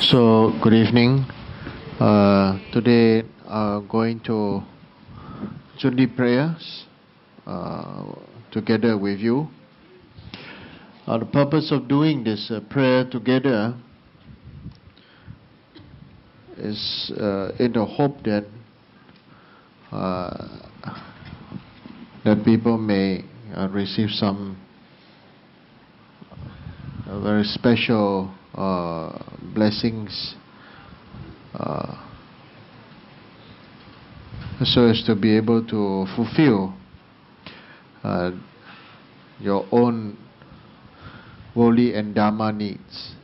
So, good evening. Today, going to Jundi prayers together with you. The purpose of doing this prayer together is in the hope that that people may receive some very special blessings, so as to be able to fulfill your own worldly and Dharma needs.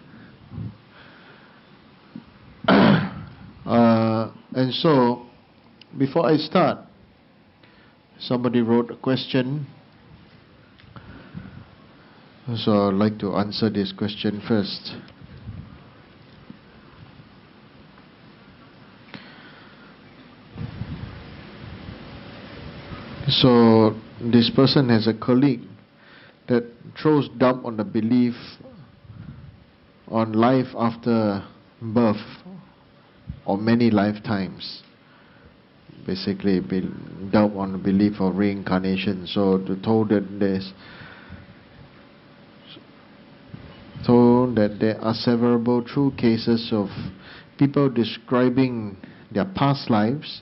And so, before I start, somebody wrote a question, so I'd like to answer this question first. So, this person has a colleague that throws doubt on the belief on life after birth or many lifetimes. Basically, doubt on the belief of reincarnation. So, told that there are several true cases of people describing their past lives.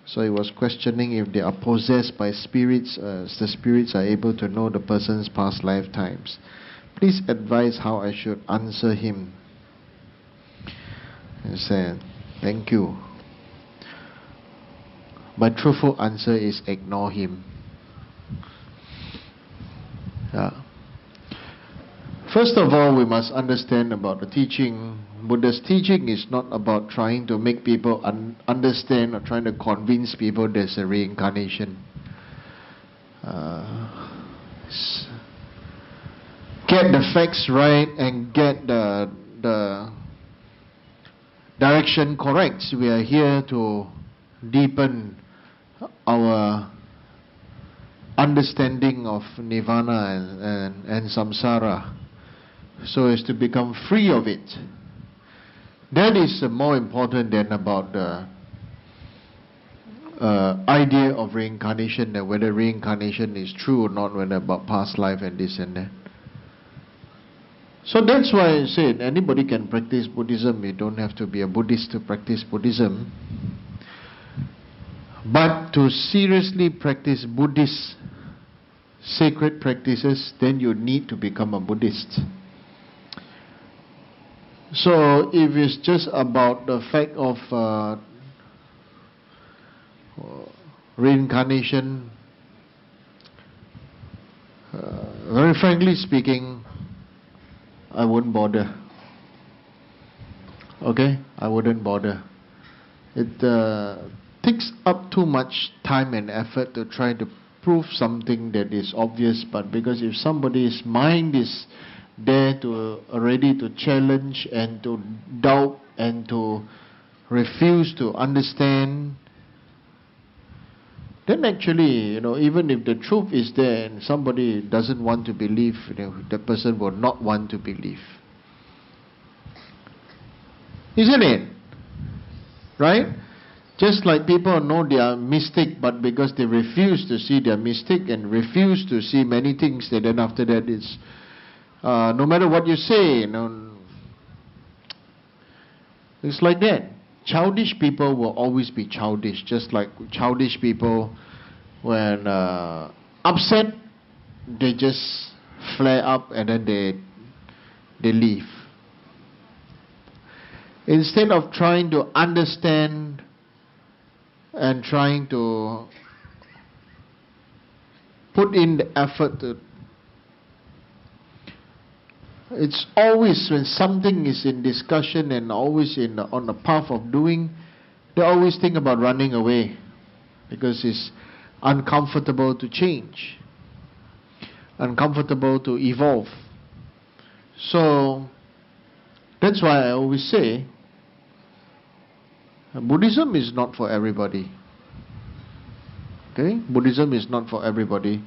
So he was questioning if they are possessed by spirits, the spirits are able to know the person's past lifetimes. Please advise how I should answer him. He said, thank you. My truthful answer is ignore him. Yeah. First of all, we must understand about the teaching. Buddha's teaching is not about trying to make people understand or trying to convince people there's a reincarnation. Get the facts right and get the direction correct. We are here to deepen our understanding of nirvana and samsara, so as to become free of it. That is more important than about the idea of reincarnation, and whether reincarnation is true or not, whether about past life and this and that. So that's why I said anybody can practice Buddhism. You don't have to be a Buddhist to practice Buddhism. But to seriously practice Buddhist sacred practices, then you need to become a Buddhist. So if it's just about the fact of reincarnation, very frankly speaking, I wouldn't bother. Okay? I wouldn't bother. It takes up too much time and effort to try to prove something that is obvious, but because if somebody's mind is there to ready to challenge and to doubt and to refuse to understand, then actually, even if the truth is there and somebody doesn't want to believe, the person will not want to believe. Isn't it? Right? Just like people know they are mystic, but because they refuse to see their mistake and refuse to see many things, then after that it's no matter what you say, it's like that. Childish people will always be childish, just like childish people, when upset, they just flare up and then they leave. Instead of trying to understand and trying to put in the effort to, it's always when something is in discussion and always on the path of doing, they always think about running away because it's uncomfortable to change, uncomfortable to evolve. So that's why I always say Buddhism is not for everybody. Okay? Buddhism is not for everybody.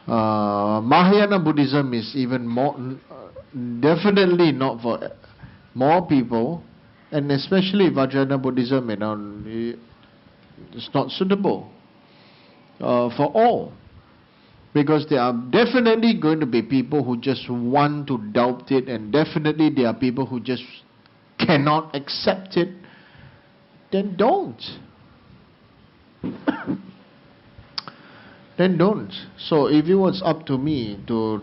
Mahayana Buddhism is even more definitely not for more people, and especially Vajrayana Buddhism, it's not suitable for all. Because there are definitely going to be people who just want to doubt it, and definitely there are people who just cannot accept it. Then don't. Then don't. So if it was up to me to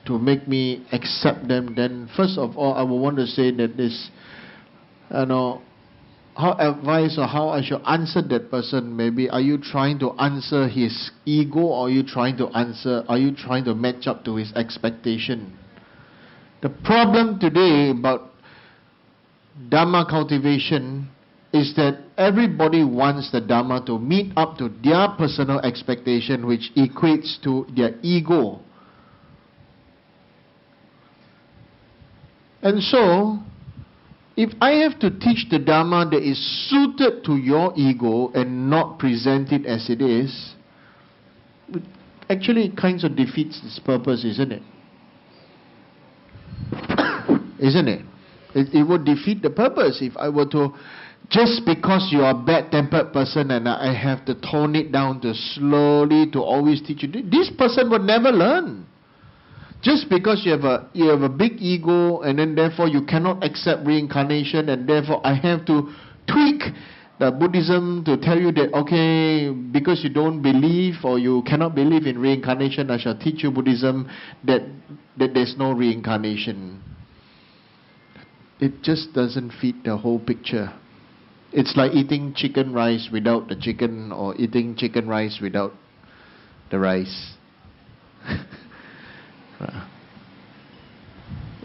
make me accept them, then first of all I would want to say that this, how advise or how I should answer that person. Maybe are you trying to answer his ego, or are you trying to match up to his expectation? The problem today about Dharma cultivation is that everybody wants the Dharma to meet up to their personal expectation, which equates to their ego. And so, if I have to teach the Dharma that is suited to your ego and not present it as it is, it actually kind of defeats its purpose, isn't it? Isn't it? It would defeat the purpose if I were to, just because you are a bad-tempered person and I have to tone it down to slowly to always teach you. This person will never learn. Just because you have a big ego, and then therefore you cannot accept reincarnation, and therefore I have to tweak the Buddhism to tell you that, okay, because you don't believe or you cannot believe in reincarnation, I shall teach you Buddhism that there's no reincarnation. It just doesn't fit the whole picture. It's like eating chicken rice without the chicken, or eating chicken rice without the rice.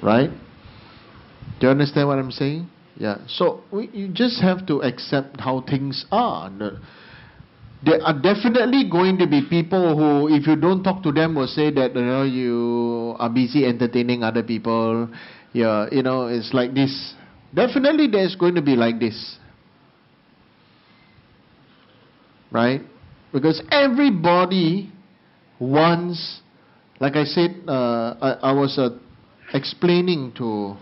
Right? Do you understand what I'm saying? Yeah. So you just have to accept how things are. There are definitely going to be people who, if you don't talk to them, will say that you are busy entertaining other people. Yeah, it's like this. Definitely, there's going to be like this, right? Because everybody wants. Like I said, I was explaining to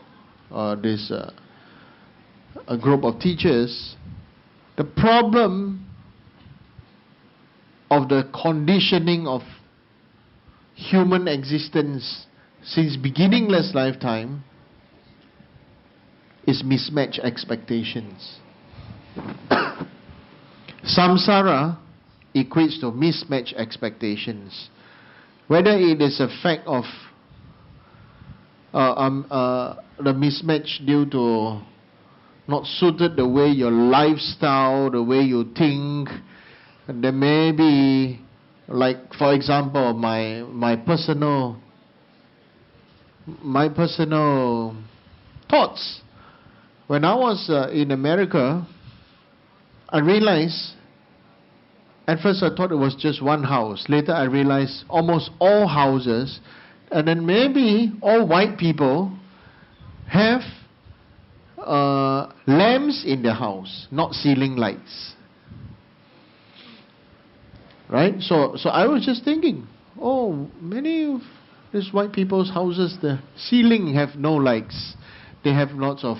this a group of teachers the problem of the conditioning of human existence since beginningless lifetime is mismatched expectations. Samsara equates to mismatched expectations. Whether it is a fact of the mismatch due to not suited the way your lifestyle, the way you think, and there may be, like for example, my personal thoughts. When I was in America, I realized. At first I thought it was just one house. Later I realized almost all houses, and then maybe all white people have lamps in their house, not ceiling lights. Right? So I was just thinking, many of these white people's houses, the ceiling have no lights. They have lots of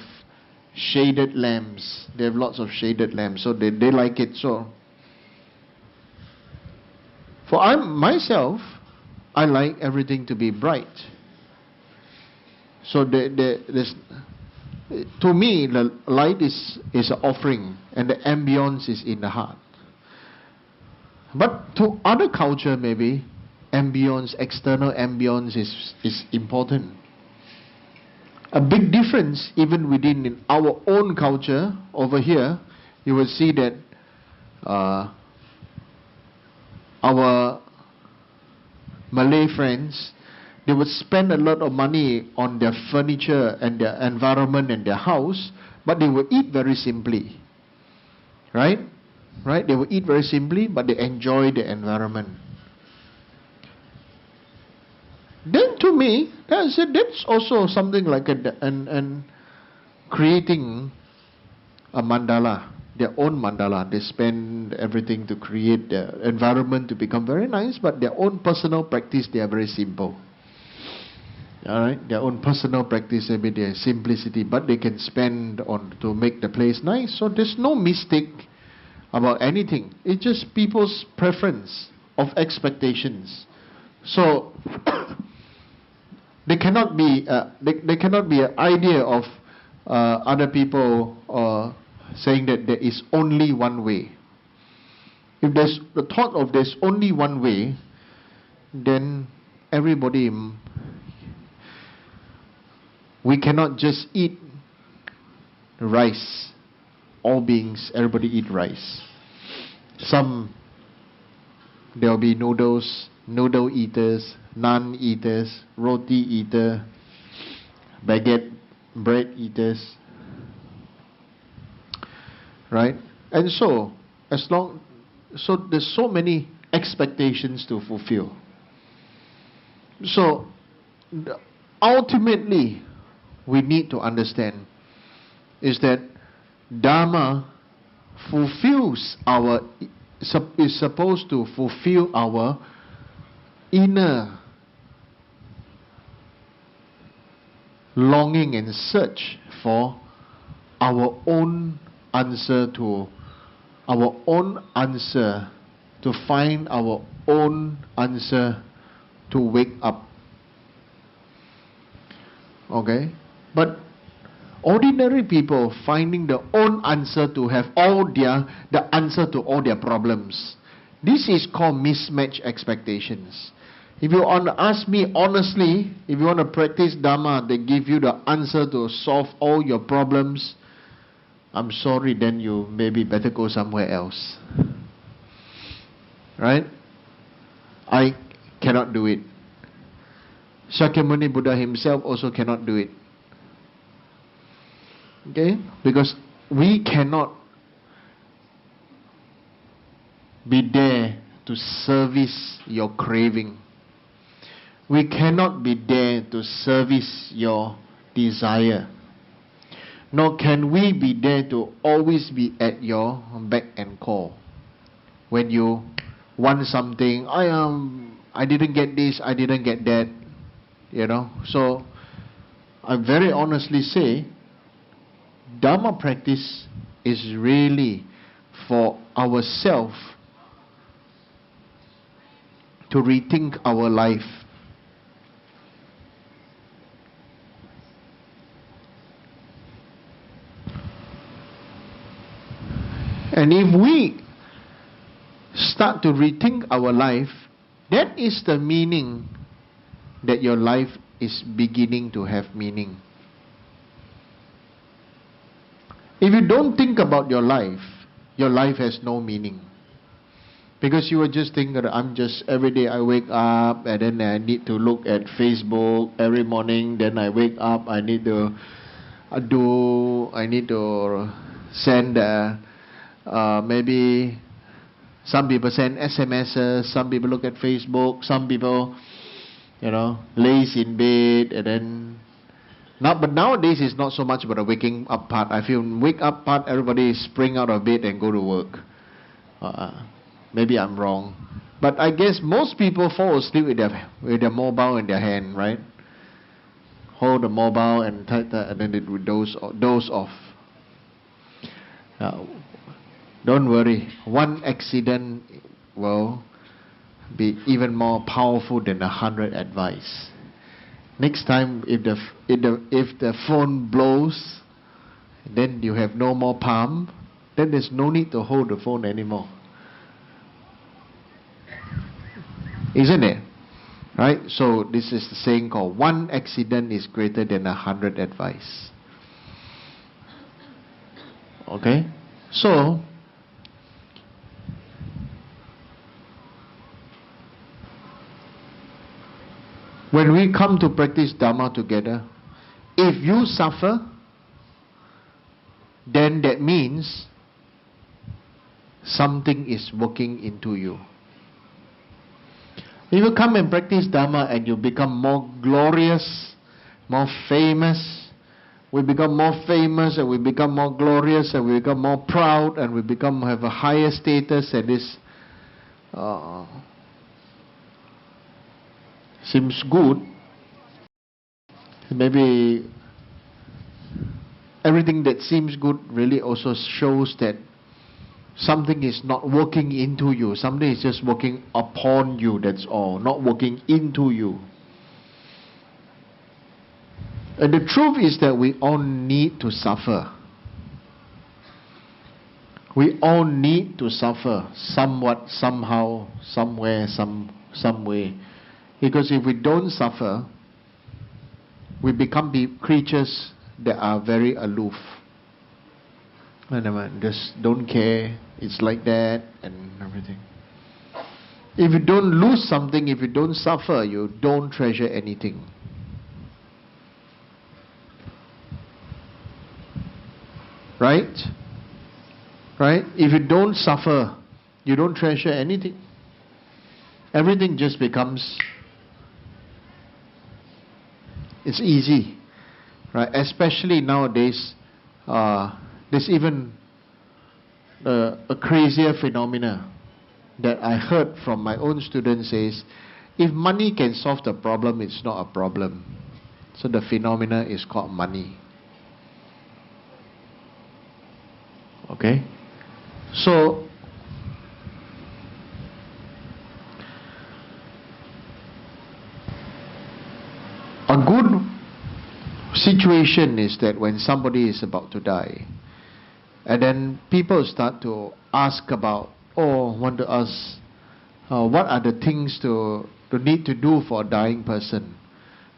shaded lamps. They have lots of shaded lamps, so they like it so. For myself, I like everything to be bright. So there's, to me, the light is an offering, and the ambience is in the heart. But to other culture, maybe ambience, external ambience is important. A big difference, even within our own culture over here, you will see that. Our Malay friends, they would spend a lot of money on their furniture and their environment and their house, but they would eat very simply. Right? They would eat very simply, but they enjoy the environment. Then to me, that's also something like creating a mandala. Their own mandala. They spend everything to create the environment to become very nice, but their own personal practice, they are very simple. Alright, their own personal practice, maybe their simplicity, but they can spend on to make the place nice. So there's no mistake about anything. It's just people's preference of expectations. So there cannot be there cannot be an idea of other people saying that there is only one way. If there's the thought of there's only one way, then everybody, we cannot just eat rice. All beings, everybody eat rice. There will be noodles, noodle eaters, naan eaters, roti eater, baguette, bread eaters. Right? And so there's so many expectations to fulfill. So ultimately, we need to understand is that Dharma is supposed to fulfill our inner longing and search for our own answer to find our own answer to wake up. Okay? But ordinary people finding their own answer to have the answer to all their problems. This is called mismatched expectations. If you want to ask me honestly, if you want to practice Dharma, they give you the answer to solve all your problems, I'm sorry, then you maybe better go somewhere else. Right? I cannot do it. Shakyamuni Buddha himself also cannot do it. Okay? Because we cannot be there to service your craving. We cannot be there to service your desire. Nor can we be there to always be at your beck and call. When you want something, I didn't get this, I didn't get that. So I very honestly say, Dharma practice is really for ourselves to rethink our life. And if we start to rethink our life, that is the meaning that your life is beginning to have meaning. If you don't think about your life has no meaning. Because you will just think that every day I wake up and then I need to look at Facebook every morning, then I wake up, I need to send maybe some people send SMSs, some people look at Facebook, some people lays in bed and then but nowadays it's not so much about the waking up part. I feel wake up part, everybody spring out of bed and go to work. Maybe I'm wrong, but I guess most people fall asleep with their mobile in their hand, right? Hold the mobile and then they would doze off. Don't worry, one accident will be even more powerful than 100 advice. Next time, if the phone blows, then you have no more palm, then there's no need to hold the phone anymore. Isn't it? Right? So this is the saying called one accident is greater than 100 advice. Okay? So when we come to practice Dharma together, if you suffer, then that means something is working into you. If you come and practice Dharma and you become more glorious, more famous, we become more famous and we become more glorious and we become more proud and we have a higher status and this seems good, maybe everything that seems good really also shows that something is not working into you. Something is just working upon you, that's all. Not working into you. And the truth is that we all need to suffer. We all need to suffer somewhat, somehow, somewhere, some way. Because if we don't suffer, we become creatures that are very aloof. And just don't care, it's like that, and everything. If you don't lose something, if you don't suffer, you don't treasure anything. Right? Right? If you don't suffer, you don't treasure anything. Everything just becomes, it's easy. Right? Especially nowadays, there's even a crazier phenomena that I heard from my own students is, if money can solve the problem, it's not a problem. So the phenomena is called money. Okay? So, a good situation is that when somebody is about to die, and then people start to ask about, want to ask, what are the things to need to do for a dying person.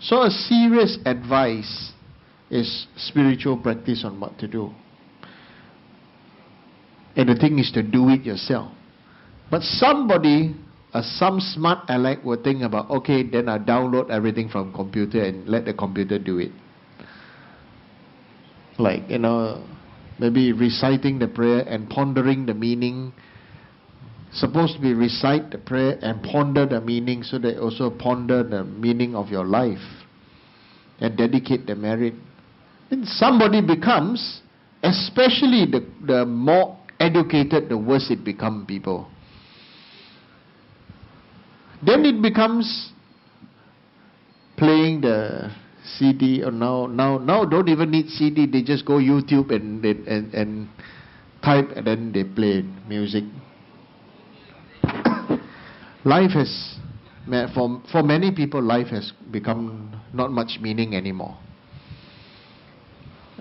So a serious advice is spiritual practice on what to do. And the thing is to do it yourself. But somebody, some smart aleck will think about, okay, then I download everything from computer and let the computer do it. Like, maybe reciting the prayer and pondering the meaning. Supposed to be recite the prayer and ponder the meaning, so they also ponder the meaning of your life and dedicate the merit. And somebody becomes, especially the more educated, the worse it becomes, people. Then it becomes playing the CD, or now don't even need CD, they just go YouTube and type, and then they play music. Life has, for many people, life has become not much meaning anymore.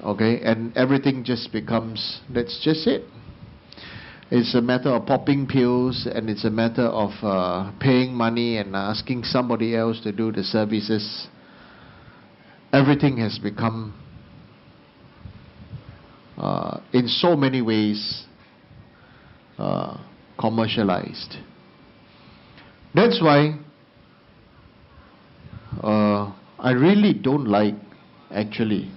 Okay, and everything just becomes, that's just it. It's a matter of popping pills, and it's a matter of paying money and asking somebody else to do the services. Everything has become, in so many ways, commercialized. That's why I really don't like, actually,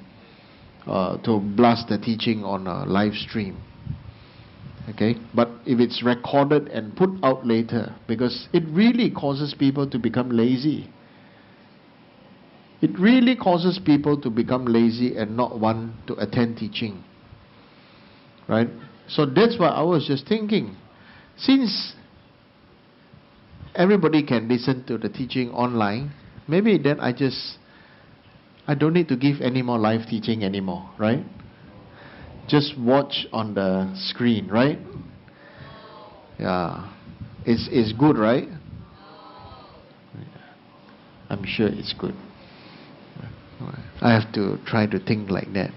to blast the teaching on a live stream. Okay, but if it's recorded and put out later, because it really causes people to become lazy. It really causes people to become lazy and not want to attend teaching. Right? So that's why I was just thinking, since everybody can listen to the teaching online, maybe then I don't need to give any more live teaching anymore, right? Just watch on the screen, right? Yeah. It's good, right? I'm sure it's good. I have to try to think like that.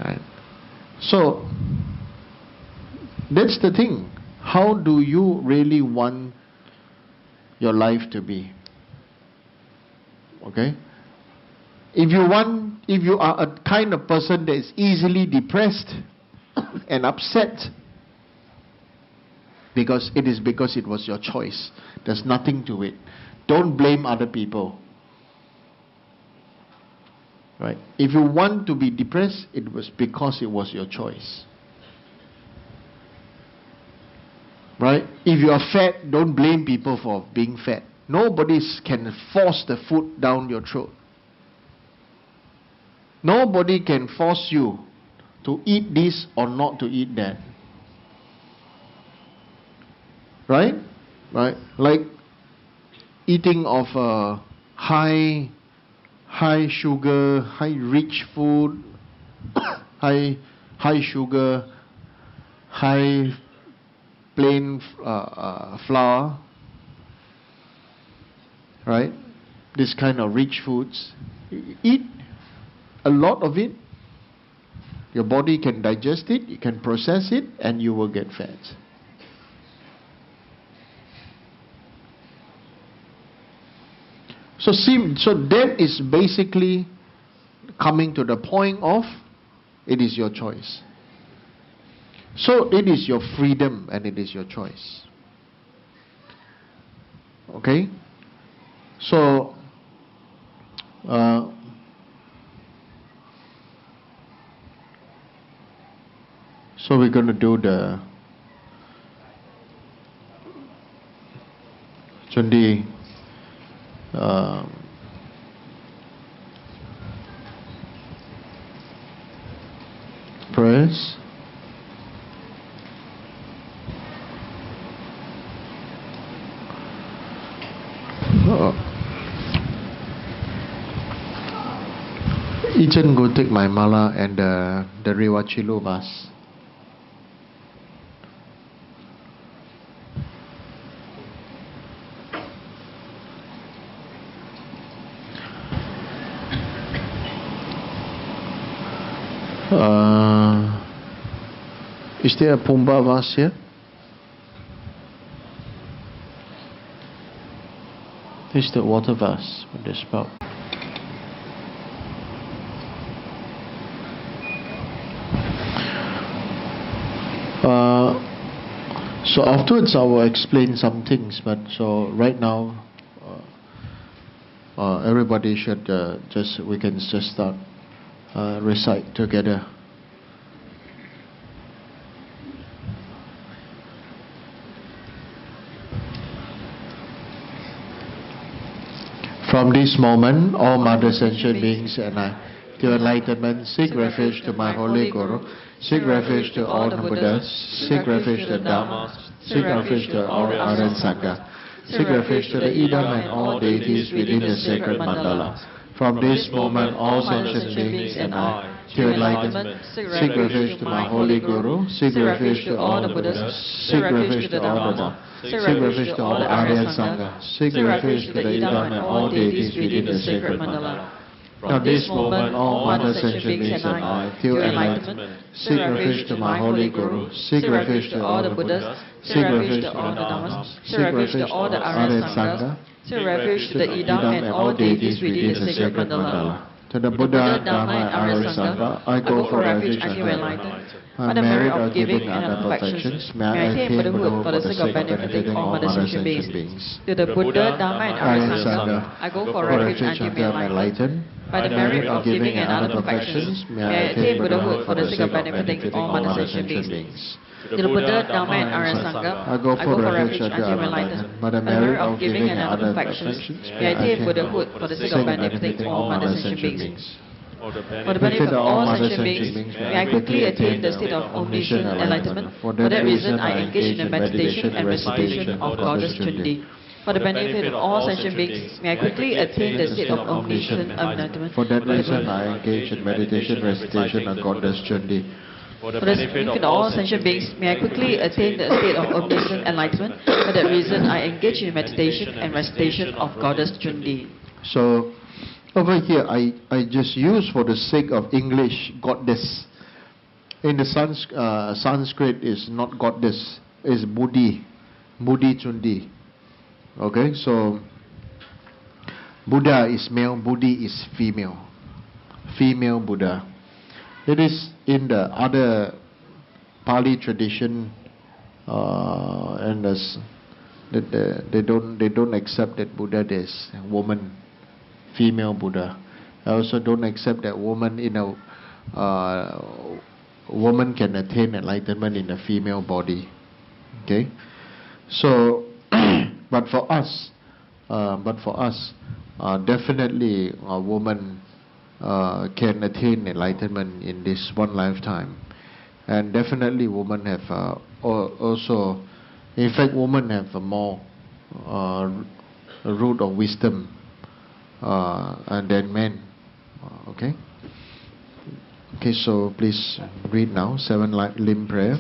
Right. So, that's the thing. How do you really want your life to be? Okay? If you are a kind of person that is easily depressed and upset, because it was your choice. There's nothing to it. Don't blame other people. Right? If you want to be depressed, it was because it was your choice. Right? If you are fat, don't blame people for being fat. Nobody can force the food down your throat. Nobody can force you to eat this or not to eat that. Right? Right? Like eating of high high sugar, high rich food, high sugar, high plain flour, right? This kind of rich foods. Eat a lot of it. Your body can digest it, you can process it, and you will get fat. So that is basically coming to the point of it is your choice. So it is your freedom and it is your choice. Okay? So we're going to do the Chundi prayers. Echen go take my mala and the Rewachilu bus. Is there a Pumba vase here? This is the water vase with the spout. So afterwards I will explain some things, but so right now everybody should we can just start recite together. From this moment, all Mother Sentient Beings and I, to enlightenment, seek refuge to my Holy Guru, seek refuge to all the Buddhas, seek refuge to Dharma, seek refuge to all Aryan Sangha, seek refuge to the Idam and all deities within the sacred mandala. From this moment, all sentient beings and I, to enlightenment, seek refuge to my Holy Guru, seek refuge to all the Buddhas, seek refuge to all the Dharma, seek refuge to all the Aryan Sangha, seek refuge to the Idam and all deities within the sacred mandala. From this moment, all Mother Sentient Beings and I, till enlightenment, seek refuge to my Holy Guru, seek refuge to all the Buddhas, seek refuge to all the Dhammas, seek refuge to all the Aryan Sangha, seek refuge to the Idam and all deities within the sacred mandala. To the Buddha, Dharma, and Aryan Sangha, I go for refuge until enlightened. By the merit of giving and other perfections, may I attain Buddhahood for the sake of benefiting all Mother Sentient Beings. To the Buddha, Dharma, and Aryan Sangha, I go for refuge until enlightened. By the merit of giving and other perfections, may I attain Buddhahood for the sake of benefiting all Mother Sentient Beings. To the Buddha, Dharma, and Aryan Sangha, I go for refuge until enlightened. By the merit of giving and other perfections, may I attain Buddhahood for the sake of benefiting all Mother Sentient Beings. For the benefit of all sentient beings, may I quickly attain the state of omniscient enlightenment. For that reason, I engage in the meditation and recitation of Goddess Chundi. For the benefit of all sentient beings, may I quickly attain the state of omniscient enlightenment. For that reason, I engage in meditation and recitation of Goddess Chundi. For the benefit of all sentient beings, may I quickly attain the state of omniscient enlightenment. For that reason, I engage in meditation and recitation of Goddess Chundi. So, over here, I just use for the sake of English, goddess. In the Sanskrit, is not goddess, is Buddhi Chundi. Okay, so Buddha is male, Buddhi is female. Female Buddha. It is in the other Pali tradition, and they don't accept that Buddha is woman. Female Buddha. I also don't accept that woman woman can attain enlightenment in a female body. Okay, so but for us, definitely a woman can attain enlightenment in this one lifetime, and definitely women have also, in fact, women have a more root of wisdom than men. Okay? Okay, so please read now, 7-limb prayer.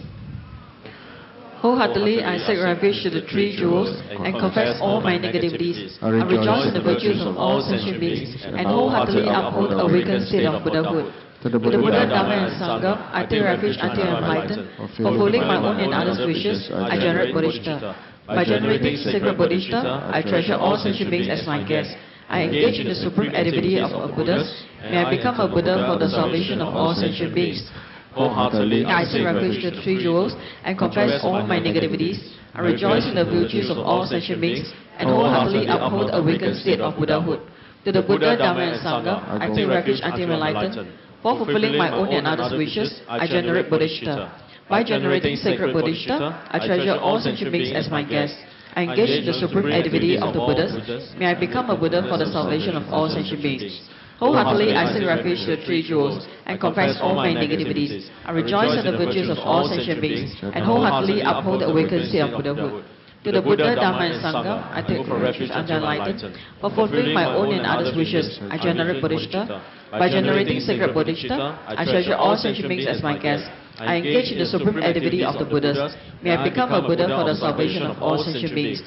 Wholeheartedly I seek refuge to the three jewels and confess all my negativities. I rejoice in the virtues of all sentient beings and wholeheartedly uphold the awakened state of Buddhahood. To the Buddha, Dharma and Sangha, I take refuge until I am enlightened. Fulfilling my own and others' wishes, I generate bodhichitta. By generating sacred bodhichitta, I treasure all sentient beings as my guests. I engage in the supreme activity of a Buddha. May I become a Buddha for the salvation of all sentient beings. Wholeheartedly I seek refuge to the three jewels and confess all my negativities. I rejoice in the virtues of all sentient beings and wholeheartedly uphold the awakened state of Buddhahood. To the Buddha, Dharma and Sangha, I take refuge until I am enlightened. For fulfilling my own and others' wishes, I generate bodhichitta. By generating sacred bodhichitta, I treasure all sentient beings as my guests. I engage in the supreme activity of the Buddhas. May I become a Buddha for the salvation of all sentient beings. Wholeheartedly I seek refuge to the three jewels and confess all my negativities. I rejoice in the virtues of all sentient beings and wholeheartedly uphold the awakened state of Buddhahood. To the Buddha, Dharma and Sangha, I take refuge until enlightened. For fulfilling my own and others' wishes, I generate bodhichitta. By generating sacred bodhichitta, I treasure all sentient beings as my guests. I engage in the supreme activity of the Buddhas. May I become a Buddha for the salvation of all sentient beings.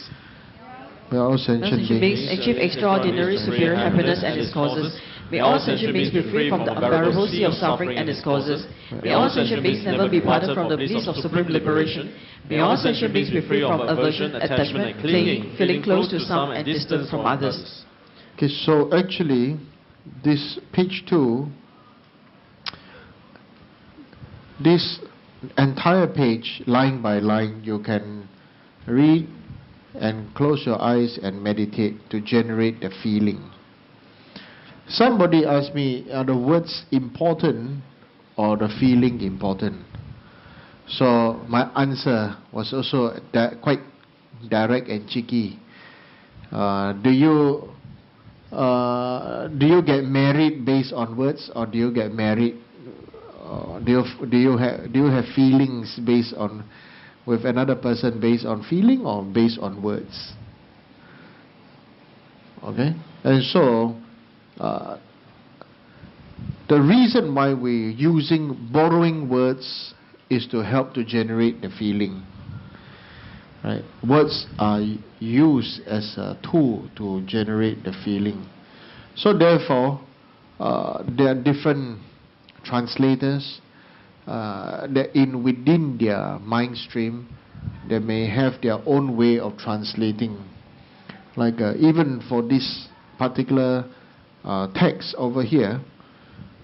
May all sentient beings achieve extraordinary superior happiness and its causes. May all sentient beings be free from the unbearable sea of suffering and its causes. May all sentient beings never be parted from the bliss of supreme liberation. May all sentient beings be free from aversion, attachment, clinging, feeling close to some and distant from others. Okay, so actually, this page 2, this entire page, line by line, you can read and close your eyes and meditate to generate the feeling. Somebody asked me, are the words important or the feeling important? So my answer was also quite direct and cheeky. Do you get married based on words, or do you get married? Do you have feelings based on with another person based on feeling or based on words? Okay, and so. The reason why we're borrowing words is to help to generate the feeling. Right? Words are used as a tool to generate the feeling. So therefore, there are different translators that within their mind stream, they may have their own way of translating. Like even for this particular text over here,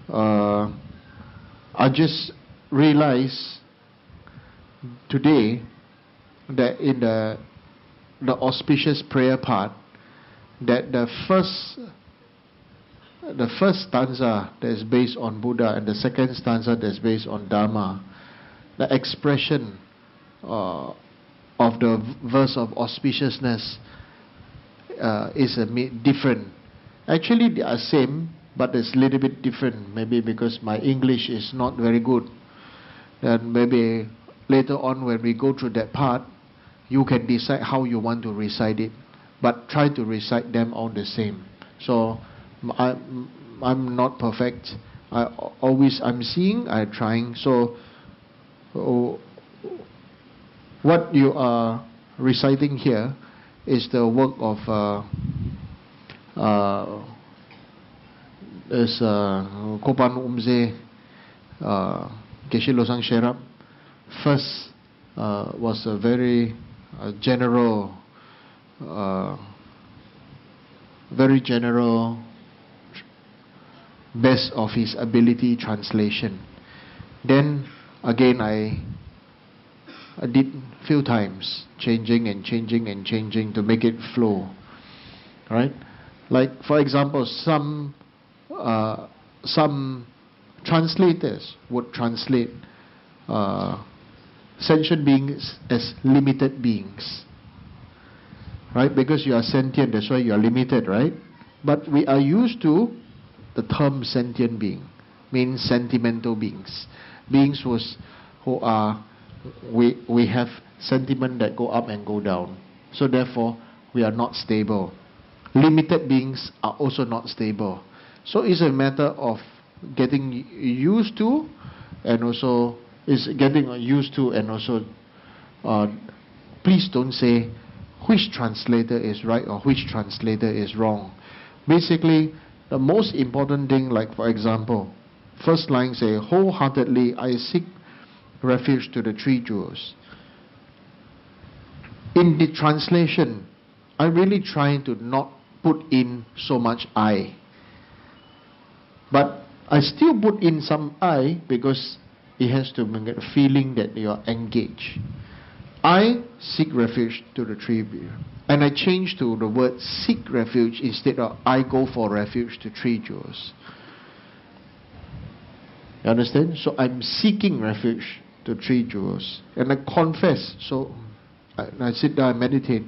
I just realized today that in the auspicious prayer part, that the first stanza that is based on Buddha and the second stanza that is based on Dharma, the expression of the verse of auspiciousness is a bit different. Actually, they are same, but it's a little bit different. Maybe because my English is not very good. Then maybe later on when we go through that part, you can decide how you want to recite it. But try to recite them all the same. So I'm not perfect. I'm seeing, I'm trying. So what you are reciting here is the work of Kopan Umze Geshe Losang Sherab. First was a very general best of his ability translation. Then again I did few times, changing to make it flow. Right? Like for example, some translators would translate sentient beings as limited beings. Right? Because you are sentient, that's why you are limited, right? But we are used to the term sentient being, means sentimental beings. Beings who are, we have sentiment that go up and go down. So therefore, we are not stable. limited beings are also not stable. So it's a matter of getting used to, and also please don't say which translator is right or which translator is wrong. Basically, the most important thing, like for example, first line say, wholeheartedly I seek refuge to the three jewels. In the translation, I'm really trying to not put in so much I. But I still put in some I because it has to make a feeling that you are engaged. I seek refuge to the three jewels. And I change to the word seek refuge instead of I go for refuge to three jewels. You understand? So I'm seeking refuge to three jewels. And I confess. So I sit down and meditate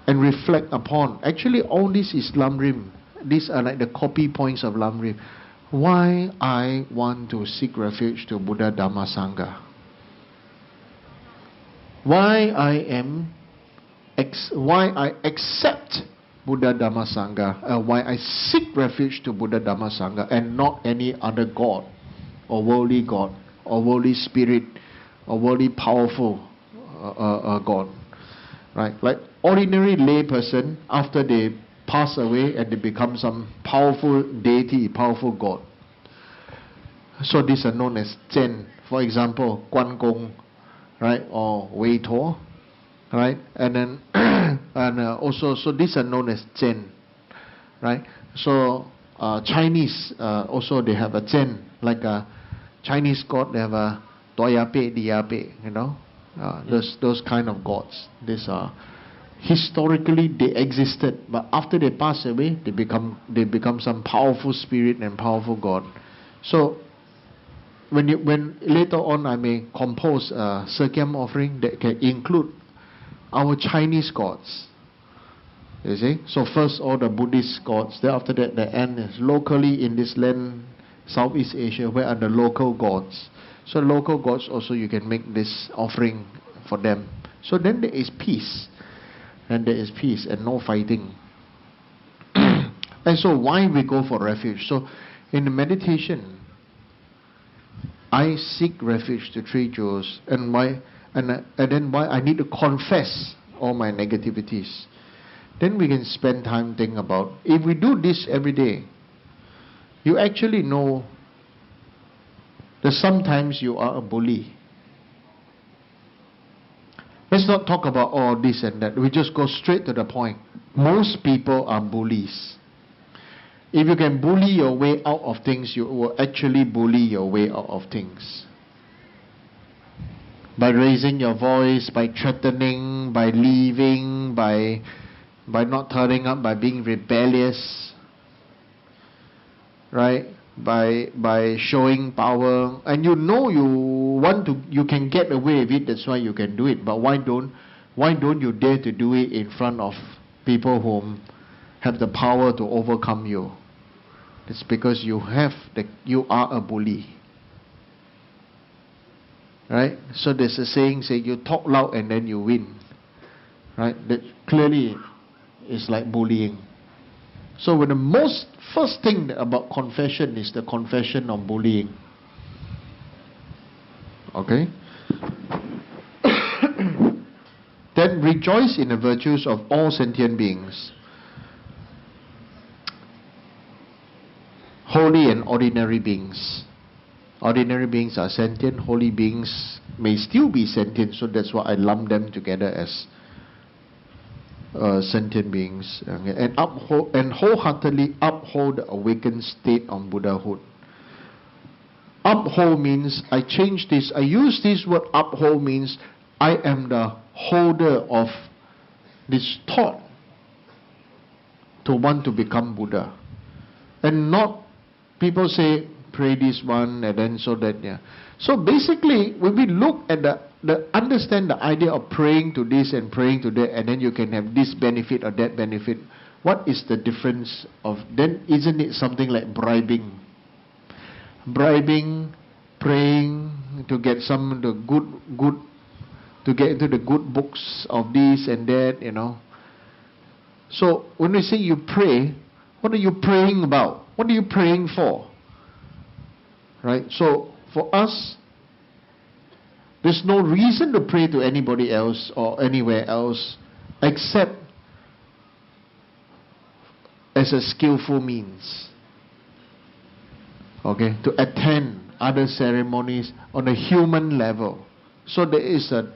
and reflect upon. Actually, all this is Lam Rim. These are like the copy points of Lam Rim. Why I want to seek refuge to Buddha, Dhamma, Sangha. Why I accept Buddha, Dhamma, Sangha. Why I seek refuge to Buddha, Dhamma, Sangha, and not any other God, or worldly God, or worldly spirit, or worldly powerful God. Right? Like ordinary lay person, after they pass away and they become some powerful deity, powerful God. So these are known as Chen. For example, Quan Gong, right, or Wei To, right, and then also, so these are known as Chen, right. So Chinese also they have a Chen, like a Chinese god. They have a Doyape, Diape, you know, those kind of gods. These are historically they existed, but after they pass away, they become some powerful spirit and powerful god. So when later on I may compose a Sekyam offering that can include our Chinese gods. You see? So first all the Buddhist gods, then after that the end is locally in this land, Southeast Asia, where are the local gods. So local gods also you can make this offering for them. So then there is peace. And there is peace and no fighting. And so why we go for refuge? So in the meditation, I seek refuge to three jewels, and then why I need to confess all my negativities. Then we can spend time thinking about, if we do this every day, you actually know that sometimes you are a bully. Let's not talk about all this and that. We just go straight to the point. Most people are bullies. If you can bully your way out of things, you will actually bully your way out of things. By raising your voice, by threatening, by leaving, by not turning up, by being rebellious, right? By showing power, and you know you can get away with it, that's why you can do it. But why don't you dare to do it in front of people who have the power to overcome you? It's because you are a bully. Right? So there's a saying, say you talk loud and then you win. Right? That clearly is like bullying. So when the first thing about confession is the confession of bullying. Okay? Then rejoice in the virtues of all sentient beings, holy and ordinary beings. Ordinary beings are sentient, holy beings may still be sentient, so that's why I lump them together as sentient beings, and wholeheartedly uphold the awakened state on Buddhahood. Uphold means, I use this word uphold means I am the holder of this thought to want to become Buddha. And not, people say, pray this one and then so that, yeah. So basically, when we look at understand the idea of praying to this and praying to that, and then you can have this benefit or that benefit, what is the difference of, then isn't it something like bribing? Bribing, praying to get some of the good to get into the good books of this and that, you know. So when we say you pray, what are you praying about? What are you praying for? Right? So for us, there's no reason to pray to anybody else or anywhere else except as a skillful means. Okay? To attend other ceremonies on a human level. So there is a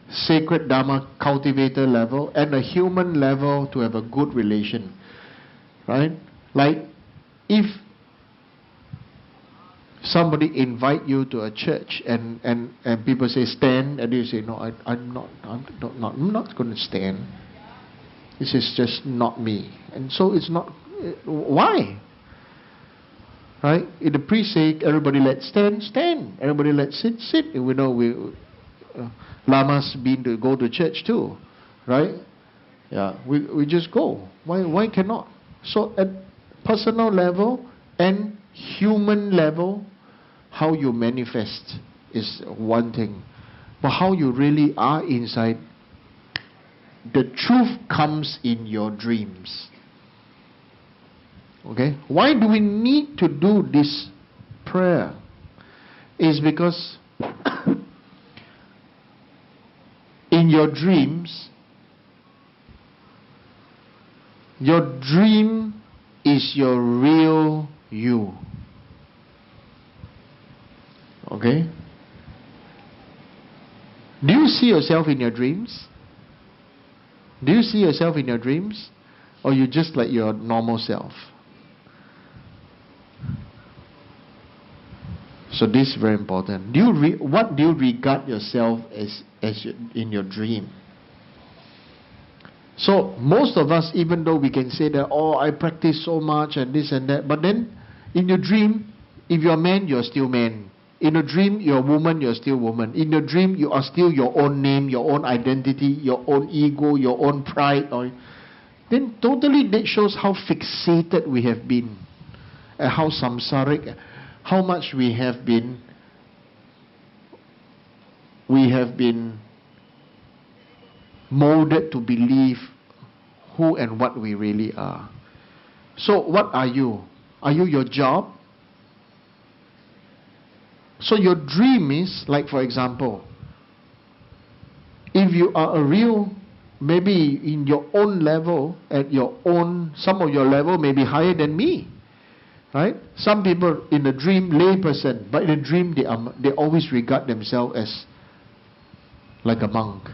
sacred Dharma cultivator level and a human level to have a good relation. Right? Like if somebody invite you to a church and people say stand, and you say no, I'm not going to stand. This is just not me. And so it's not. Why? Right? If the priest say everybody let's stand, stand. Everybody let's sit, sit. And we know lamas been to go to church too, right? Yeah, we just go. Why cannot? So at personal level and human level, how you manifest is one thing, but how you really are inside, the truth comes in your dreams. Okay? Why do we need to do this prayer? Is because in your dreams, your dream is your real you. Okay? Do you see yourself in your dreams? Do you see yourself in your dreams? Or you just like your normal self? So this is very important. What do you regard yourself as in your dream? So most of us, even though we can say that, oh, I practice so much and this and that, but then in your dream, if you're a man, you're still man. In a dream, you're a woman, you're still woman. In your dream, you are still your own name, your own identity, your own ego, your own pride. Then totally that shows how fixated we have been, and how samsaric, how much we have been molded to believe who and what we really are. So what are you? Are you your job? So your dream is, like for example, if you are a real, maybe in your own level, some of your level may be higher than me. Right? Some people in a dream, lay person, but in a dream they always regard themselves as like a monk.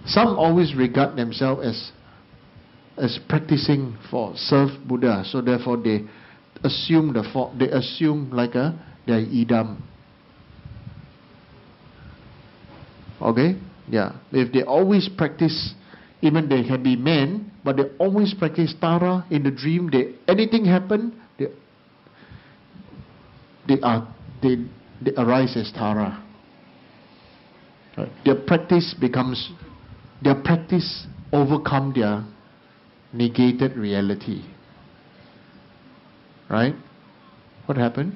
Some always regard themselves as practicing for serve Buddha, so therefore they assume like their idam. Okay? Yeah. If they always practice, even they can be men, but they always practice Tara in the dream, anything happen, they arise as Tara. Right? Their practice overcome their negated reality. Right? What happened?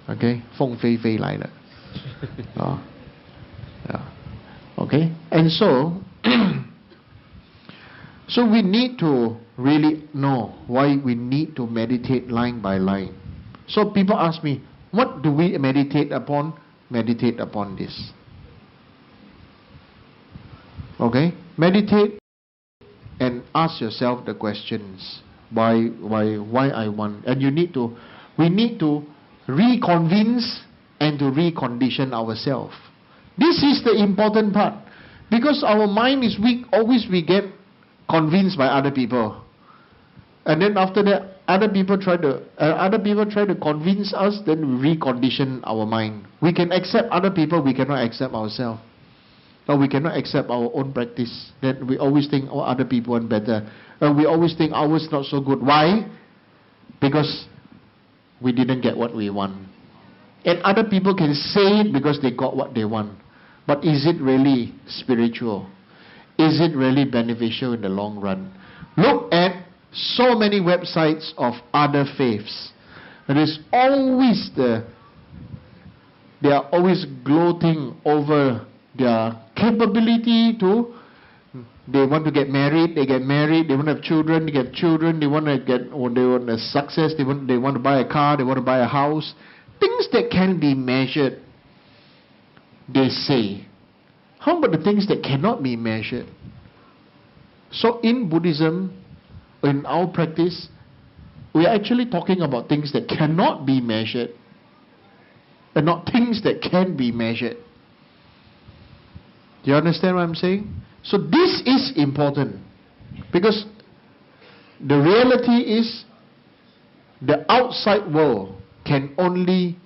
Okay, 风飞飞来了。Yeah. Okay, and so we need to really know why we need to meditate line by line. So people ask me, what do we meditate upon? Meditate upon this. Okay, meditate and ask yourself the questions. Why I want, and we need to reconvince and to recondition ourselves. This is the important part, because our mind is weak. Always we get convinced by other people, and then after that other people try to convince us. Then we recondition our mind. We can accept other people, we cannot accept ourselves. Or we cannot accept our own practice. Then we always think, oh, other people are better. We always think ours not so good. Why? Because we didn't get what we want. And other people can say it because they got what they want. But is it really spiritual? Is it really beneficial in the long run? Look at so many websites of other faiths. And there's always they are always gloating over their capability to They want to get married, they get married. They want to have children, they get children. They want a success. They want to buy a car, they want to buy a house. Things that can be measured, they say. How about the things that cannot be measured? So in Buddhism, in our practice, we are actually talking about things that cannot be measured and not things that can be measured. Do you understand what I'm saying? So this is important, because the reality is the outside world can only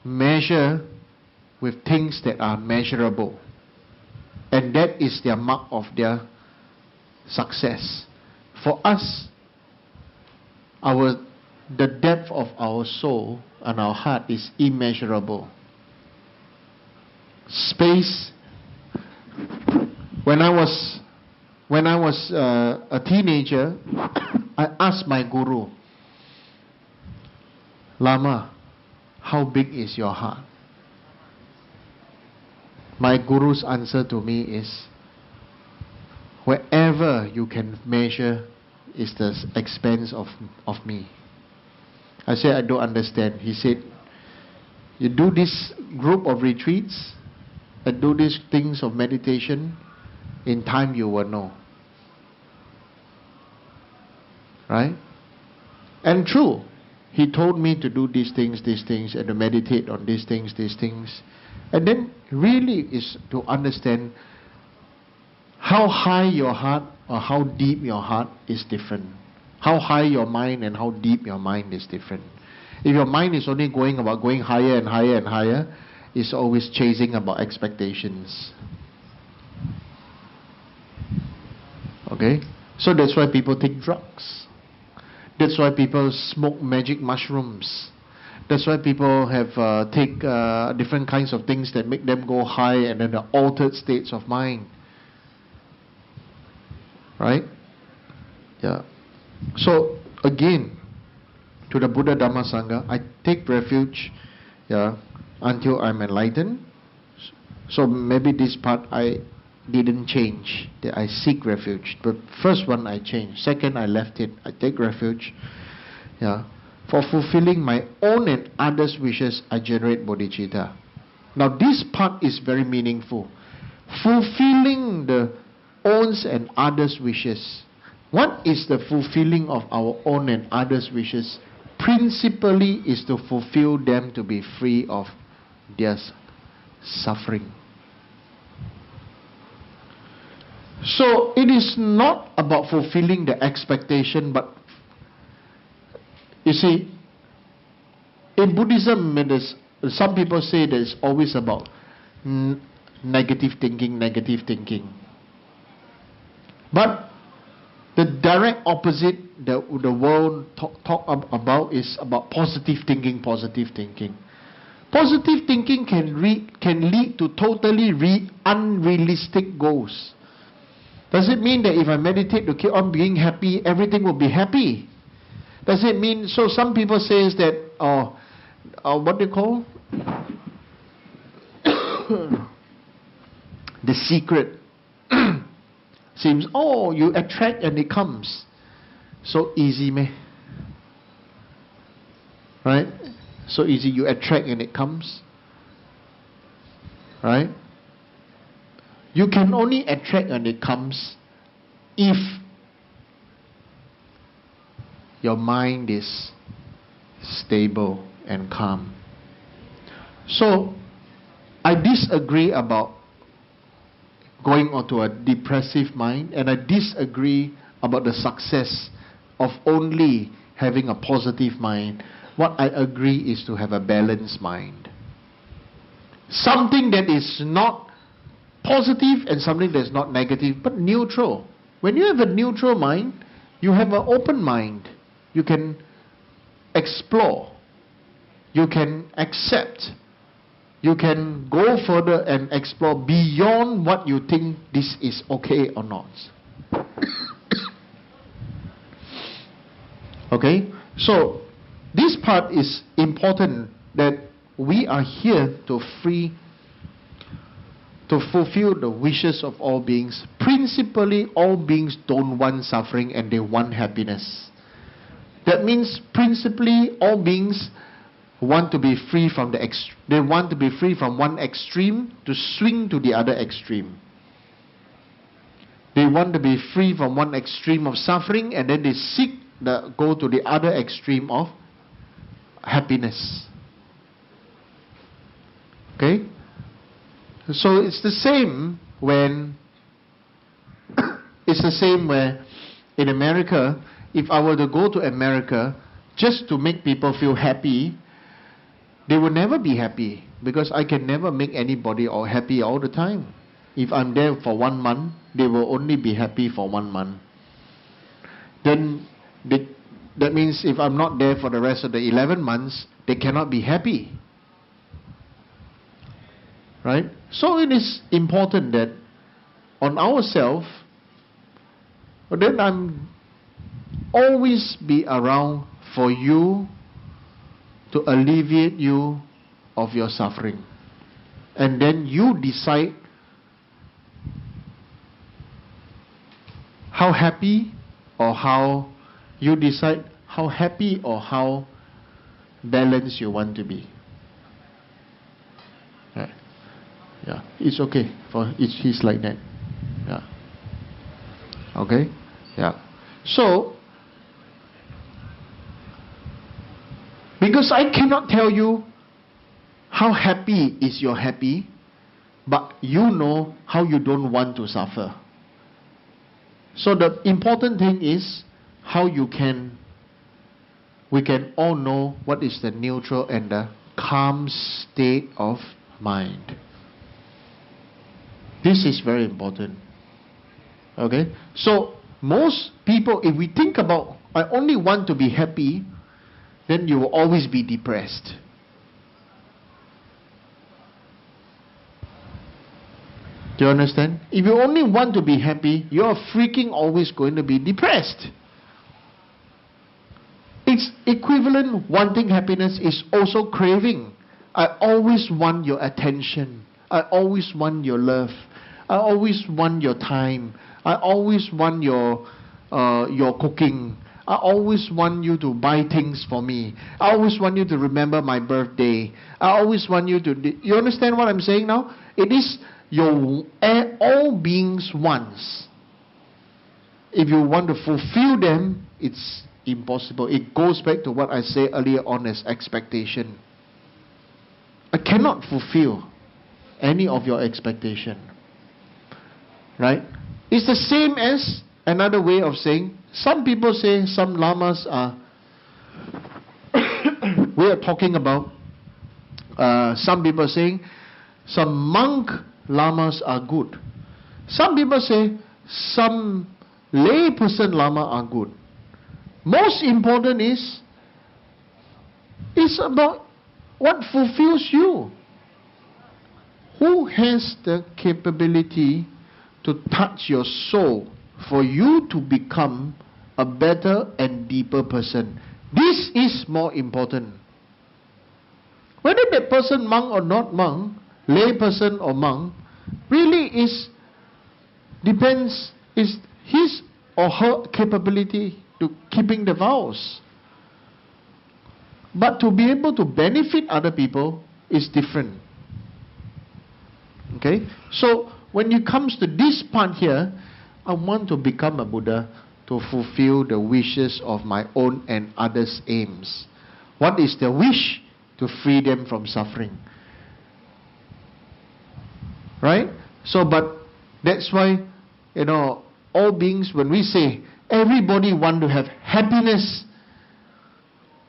measure with things that are measurable, and that is their mark of their success. For us, the depth of our soul and our heart is immeasurable. Space. When I was a teenager, I asked my guru, Lama, how big is your heart? My guru's answer to me is, wherever you can measure is the expense of me. I said, I don't understand. He said, you do this group of retreats and do these things of meditation, in time you will know. Right? And true, he told me to do these things, and to meditate on these things. And then really is to understand how high your heart or how deep your heart is different. How high your mind and how deep your mind is different. If your mind is only going higher and higher and higher, it's always chasing about expectations. Okay? So that's why people take drugs. That's why people smoke magic mushrooms. That's why people have take different kinds of things that make them go high, and then the altered states of mind. Right? Yeah. So again, to the Buddha Dhamma Sangha, I take refuge, until I'm enlightened. So maybe this part I didn't change, that I seek refuge. The first one I changed. Second, I left it. I take refuge. For fulfilling my own and others' wishes, I generate bodhichitta. Now this part is very meaningful. Fulfilling the own and others' wishes. What is the fulfilling of our own and others' wishes? Principally is to fulfill them to be free of their suffering. So it is not about fulfilling the expectation, but you see, in Buddhism, some people say that it's always about negative thinking. But the direct opposite the world talk about is about positive thinking. Positive thinking can lead to totally unrealistic goals. Does it mean that if I meditate to keep on being happy, everything will be happy? Does it mean, so some people say that, what do you call? The secret seems, you attract and it comes. So easy, meh? Right? So easy, you attract and it comes. Right? You can only attract and it comes if your mind is stable and calm. So, I disagree about going onto a depressive mind, and I disagree about the success of only having a positive mind. What I agree is to have a balanced mind. Something that is not positive and something that is not negative, but neutral. When you have a neutral mind, you have an open mind. You can explore. You can accept. You can go further and explore beyond what you think this is okay or not. Okay? So, this part is important, that we are here to free to fulfill the wishes of all beings. Principally, all beings don't want suffering and they want happiness. That means principally all beings want to be free from they want to be free from one extreme to swing to the other extreme. They want to be free from one extreme of suffering and then they go to the other extreme of happiness. Okay? So it's the same when it's the same where in America, if I were to go to America just to make people feel happy, they will never be happy because I can never make anybody all happy all the time. If I'm there for 1 month, they will only be happy for 1 month. Then that means if I'm not there for the rest of the 11 months, they cannot be happy. Right? So it is important that on ourselves, then I'm always be around for you to alleviate you of your suffering. And then you decide how happy or how balanced you want to be. Yeah, it's okay he's like that. Yeah. Okay? Yeah. So, because I cannot tell you how happy is your happy, but you know how you don't want to suffer. So the important thing is how we can all know what is the neutral and the calm state of mind. This is very important. Okay? So most people, if we think about, I only want to be happy, then you will always be depressed. Do you understand? If you only want to be happy, you are freaking always going to be depressed. It's equivalent. Wanting happiness is also craving. I always want your attention. I always want your love. I always want your time. I always want your cooking. I always want you to buy things for me. I always want you to remember my birthday. I always want you to... You understand what I'm saying now? It is all beings wants. If you want to fulfill them, it's impossible. It goes back to what I said earlier on as expectation. I cannot fulfill any of your expectation. Right? It's the same as another way of saying, some people say some lamas are, we are talking about, some people saying some monk lamas are good. Some people say some lay person lama are good. Most important is, it's about what fulfills you. Who has the capability to touch your soul for you to become a better and deeper person? This is more important. Whether that person monk or not monk, lay person or monk, really depends is his or her capability to keeping the vows. But to be able to benefit other people is different. Okay? So when it comes to this part here, I want to become a Buddha to fulfill the wishes of my own and others' aims. What is the wish? To free them from suffering. Right? So, but that's why, all beings, when we say everybody want to have happiness,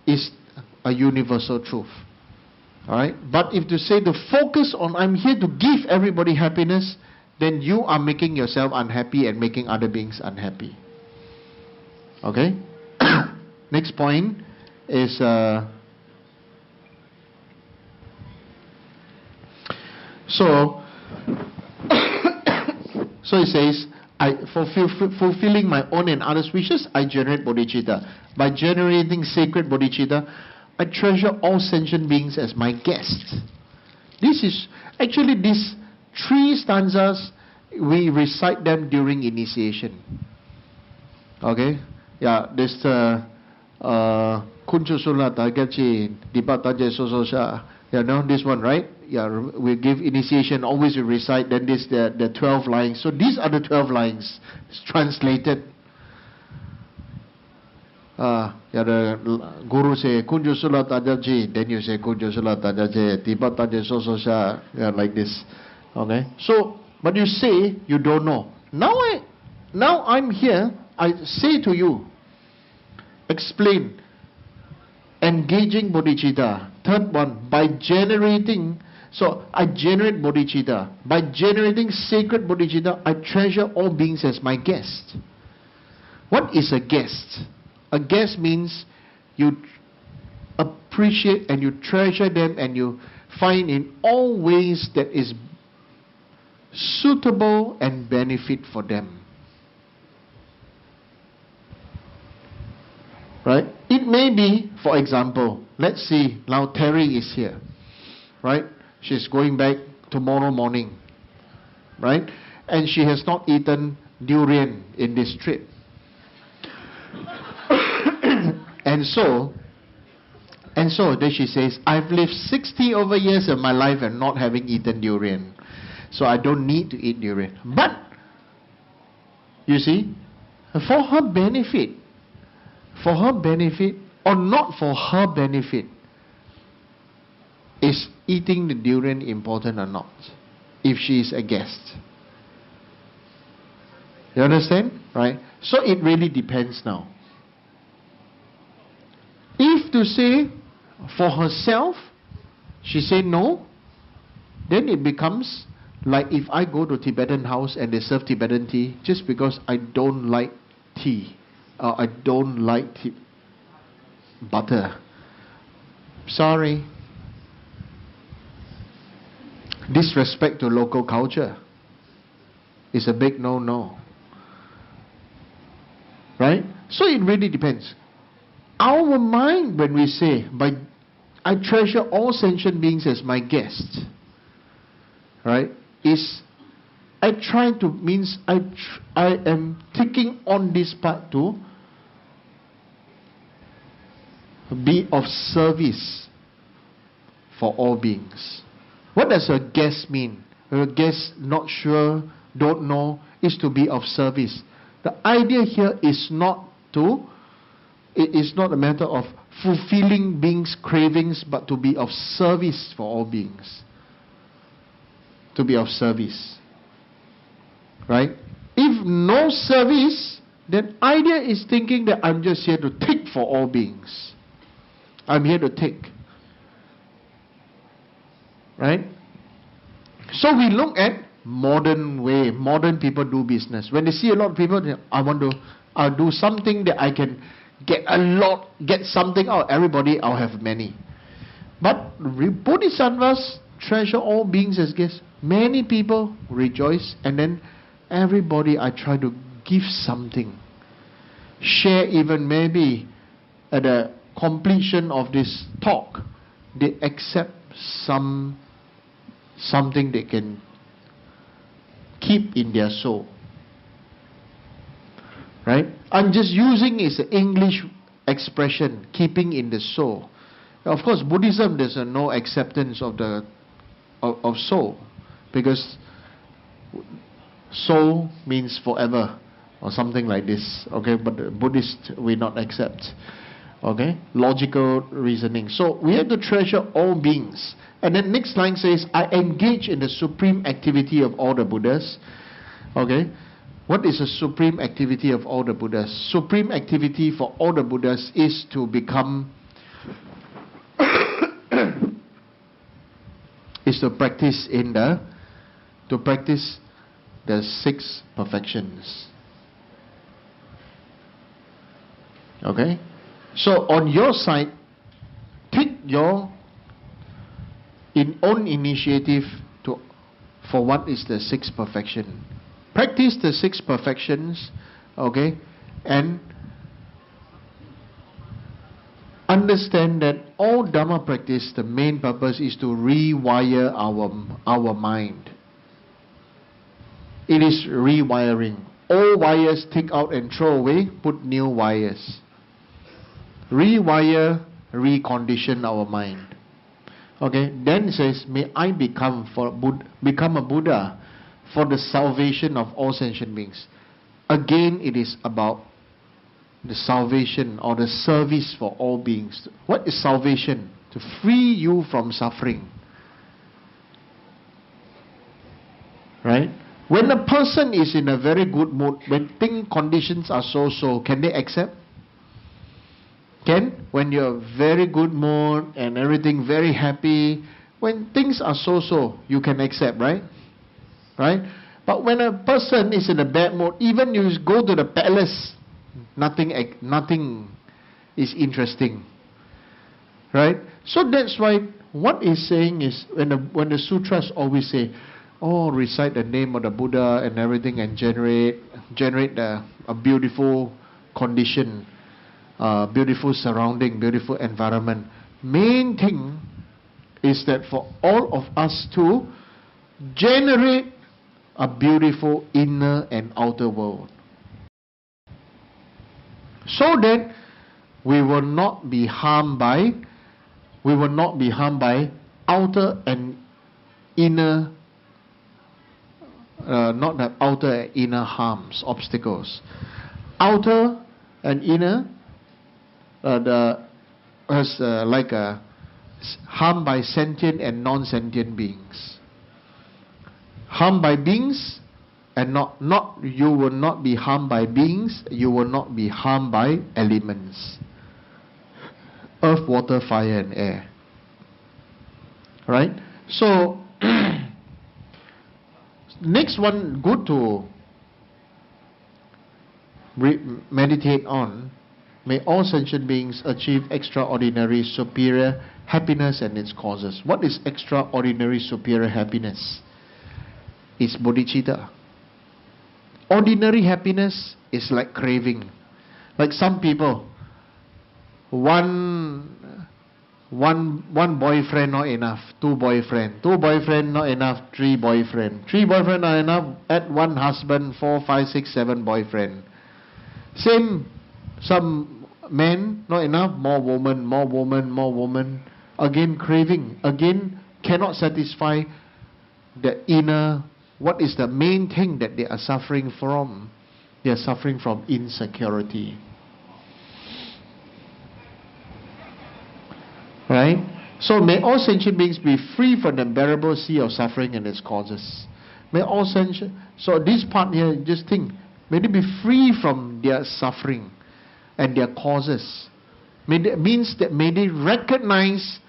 is a universal truth. Alright? But if to say to focus on I'm here to give everybody happiness, then you are making yourself unhappy and making other beings unhappy. Okay? Next point is so it says, fulfilling my own and others' wishes, I generate bodhichitta. By generating sacred bodhichitta, I treasure all sentient beings as my guests. This is actually this 3 stanzas, we recite them during initiation. Okay? Yeah, this Kunchu Sula Tagachi, Dipataje Sososha. You know this one, right? Yeah, we give initiation, always we recite, then this the 12 lines. So these are the 12 lines. It's translated. The Guru say Kunju Sula Tajaji, then you say Kunju Sula Tajaji, Dipataje Sososha, yeah, like this. Okay? So, but you say you don't know. Now I'm here, I say to you, explain. Engaging bodhicitta. Third one, by generating. So I generate bodhicitta. By generating sacred bodhicitta, I treasure all beings as my guest. What is a guest? A guest means you appreciate and you treasure them and you find in all ways that is suitable and benefit for them. Right? It may be, for example, let's see, now Terry is here. Right? She's going back tomorrow morning. Right? And she has not eaten durian in this trip. and so then she says, I've lived 60 over years of my life and not having eaten durian. So I don't need to eat durian. But, you see, for her benefit, or not for her benefit, is eating the durian important or not? If she is a guest. You understand? Right? So it really depends now. If to say for herself, she said no, then it becomes like if I go to Tibetan house and they serve Tibetan tea just because I don't like tea. I don't like butter. Sorry. Disrespect to local culture is a big no-no. Right? So it really depends. Our mind, when we say, I treasure all sentient beings as my guest, right, is I try to, means I am taking on this part to be of service for all beings. What does a guest mean? A guest, not sure, don't know, is to be of service. The idea here is not it is not a matter of fulfilling beings' cravings, but to be of service for all beings. To be of service. Right? If no service, then idea is thinking that I'm just here to take for all beings. I'm here to take. Right? So we look at modern way, modern people do business. When they see a lot of people, I'll do something that I can get something out. Everybody, I'll have many. But Bodhisattvas treasure all beings as guests. Many people rejoice, and then everybody I try to give something. Share, even maybe at the completion of this talk, they accept something they can keep in their soul. Right? I'm just using it's an English expression, keeping in the soul. Of course, Buddhism, there's no acceptance of soul, because soul means forever or something like this. Okay, but the Buddhist we not accept. Okay, logical reasoning. So we have to treasure all beings. And then next line says, I engage in the supreme activity of all the Buddhas. Okay, what is the supreme activity of all the Buddhas? Supreme activity for all the Buddhas is to become is to practice the 6 perfections. Okay? So on your side, take your own initiative for what is the 6 perfection. Practice the 6 perfections, okay, and understand that all Dharma practice, the main purpose is to rewire our mind. It is rewiring. Old wires, take out and throw away, put new wires. Rewire, recondition our mind. Okay, then it says, may I become a Buddha for the salvation of all sentient beings. Again, it is about the salvation or the service for all beings. What is salvation? To free you from suffering. Right? When a person is in a very good mood, when conditions are so-so, can they accept? Can? When you're very good mood and everything very happy, when things are so-so, you can accept, right? Right? But when a person is in a bad mood, even you go to the palace, nothing is interesting. Right? So that's why what he's saying is, when the sutras always say, recite the name of the Buddha and everything and generate a beautiful condition, beautiful surrounding, beautiful environment. Main thing is that for all of us to generate a beautiful inner and outer world, so that we will not be harmed by outer and inner, not the outer and inner harms, obstacles. Outer and inner, harmed by sentient and non-sentient beings. Harmed by beings, and not you will not be harmed by beings, you will not be harmed by elements. Earth, water, fire and air. Right? So, next one good to meditate on. May all sentient beings achieve extraordinary superior happiness and its causes. What is extraordinary superior happiness? It's bodhichitta. Ordinary happiness is like craving. Like some people, one boyfriend not enough, two boyfriend not enough, three boyfriend not enough, add one husband, 4, 5, 6, 7 boyfriend. Same, some men not enough, more woman. Again craving, again cannot satisfy the inner. What is the main thing that they are suffering from? They are suffering from insecurity. Right? So may all sentient beings be free from the unbearable sea of suffering and its causes. May all sentient... So this part here, just think, may they be free from their suffering and their causes. Means that may they recognize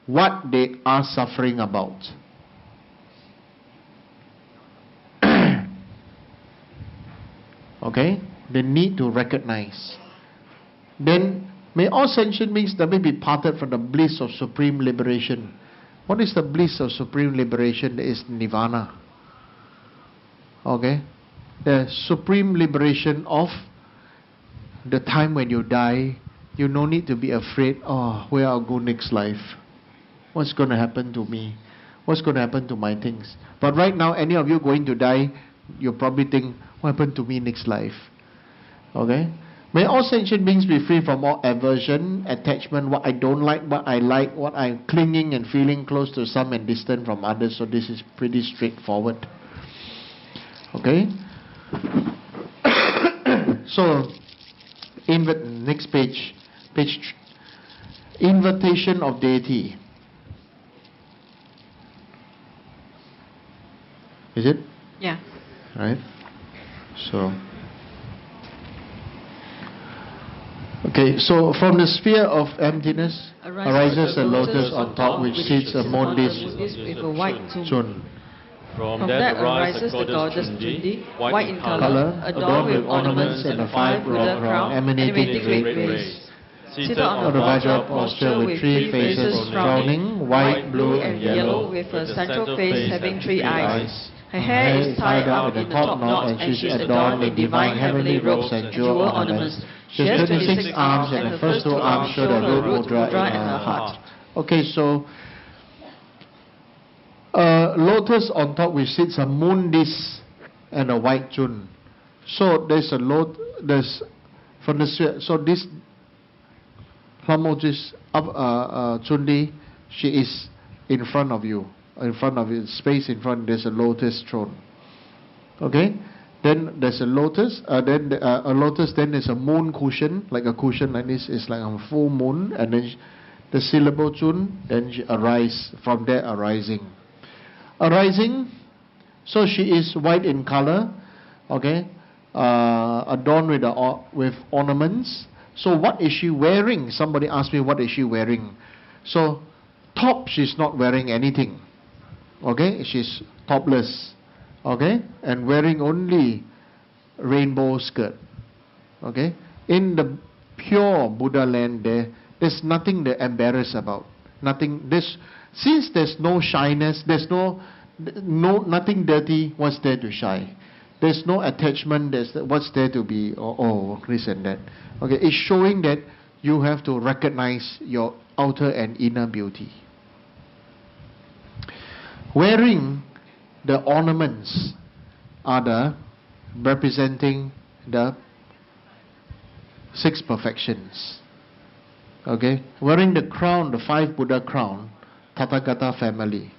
what they are suffering about. Okay? They need to recognize. Then, may all sentient beings that may be parted from the bliss of supreme liberation. What is the bliss of supreme liberation? It is nirvana. Okay? The supreme liberation of the time when you die, you no need to be afraid, where I'll go next life. What's going to happen to me? What's going to happen to my things? But right now, any of you going to die, you probably think, what happened to me next life? Okay? May all sentient beings be free from all aversion, attachment, what I don't like, what I like, what I'm clinging and feeling close to some and distant from others. So this is pretty straightforward. Okay? So, next page. Invitation of deity. Is it? Yeah. Right? So, okay, so from the sphere of emptiness arises a lotus on top which sits among this with a white chun. From that arises the goddess Chundi, white in color, adorned with ornaments and a 5-Buddha crown emanating great rays. Seated on a Vajra posture with 3 faces frowning, white, blue and yellow, with a central face having 3 eyes. Her hair is tied up in a top knot and she is adorned with divine heavenly robes and jewel ornaments. She has 26 arms and her first 2 arms show the root mudra in her heart. Okay, so lotus on top which sits among this and a white chun. So there's from the sphere. So this Lamojis Chundi, she is in front of you, space in front. There's a lotus throne. Okay, then there's a lotus. Then a lotus. Then there's a moon cushion, like a cushion like this. It's like a full moon, and then the syllable chun. Then she arise from there, arising. So she is white in color. Okay, adorned with ornaments. So what is she wearing? Somebody asked me, what is she wearing? So top, she's not wearing anything. Okay, she's topless. Okay, and wearing only rainbow skirt. Okay, in the pure Buddha land, there's nothing to embarrass about. Nothing. Since there's no shyness, there's nothing dirty. What's there to shy? There's no attachment. What's there to be? This and that. Okay, it's showing that you have to recognize your outer and inner beauty. Wearing the ornaments are representing the 6 perfections. Okay, wearing the crown, the 5 Buddha crown, Tathagata family.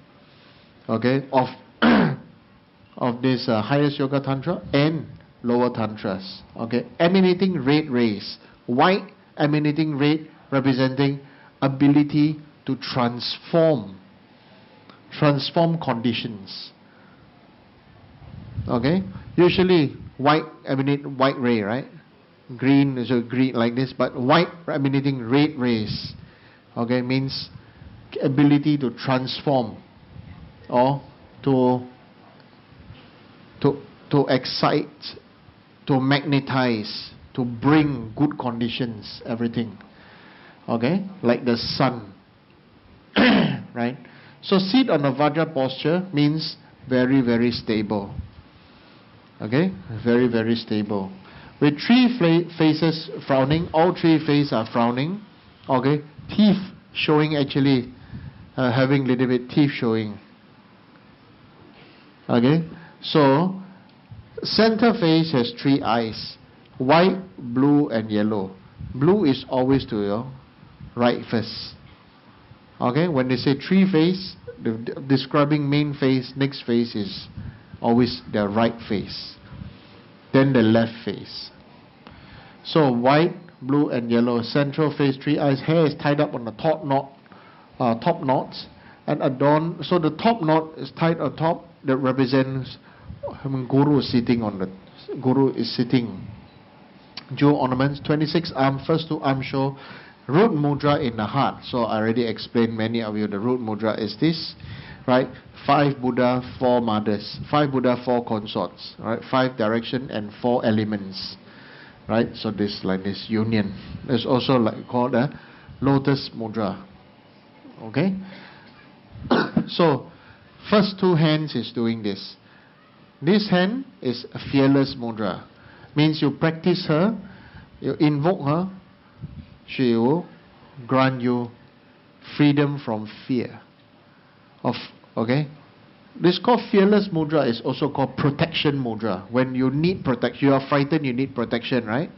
Okay, of this highest yoga tantra and lower tantras. Okay, emanating red rays, white emanating red representing ability to transform conditions. Okay, usually white emanate white ray, right? Green is a green like this, but white emanating red rays. Okay, means ability to transform or to excite, to magnetize, to bring good conditions, everything. Okay, like the sun. Right? So sit on a Vajra posture means very, very stable. Okay, very, very stable. With 3 faces frowning, all 3 faces are frowning. Okay, teeth showing, actually having little bit teeth showing. Okay, so center face has 3 eyes: white, blue, and yellow. Blue is always to your right face. Okay, when they say 3 face, describing main face, next face is always the right face, then the left face. So white, blue, and yellow. Central face, 3 eyes. Hair is tied up on the top knots, and adorned. So the top knot is tied on top. That represents Guru is sitting on the. Guru is sitting. Jewel ornaments. 26 arms. First 2 arms show root mudra in the heart. So I already explained many of you. The root mudra is this, right? 5 Buddha, 4 mothers. 5 Buddha, 4 consorts. Right? 5 direction and 4 elements. Right? So this like this union. There's also like called a lotus mudra. Okay? So first 2 hands is doing this. This hand is a fearless mudra. Means you practice her, you invoke her, she will grant you freedom from fear. Okay? This is called fearless mudra. Is also called protection mudra. When you need protection, you are frightened, you need protection, right?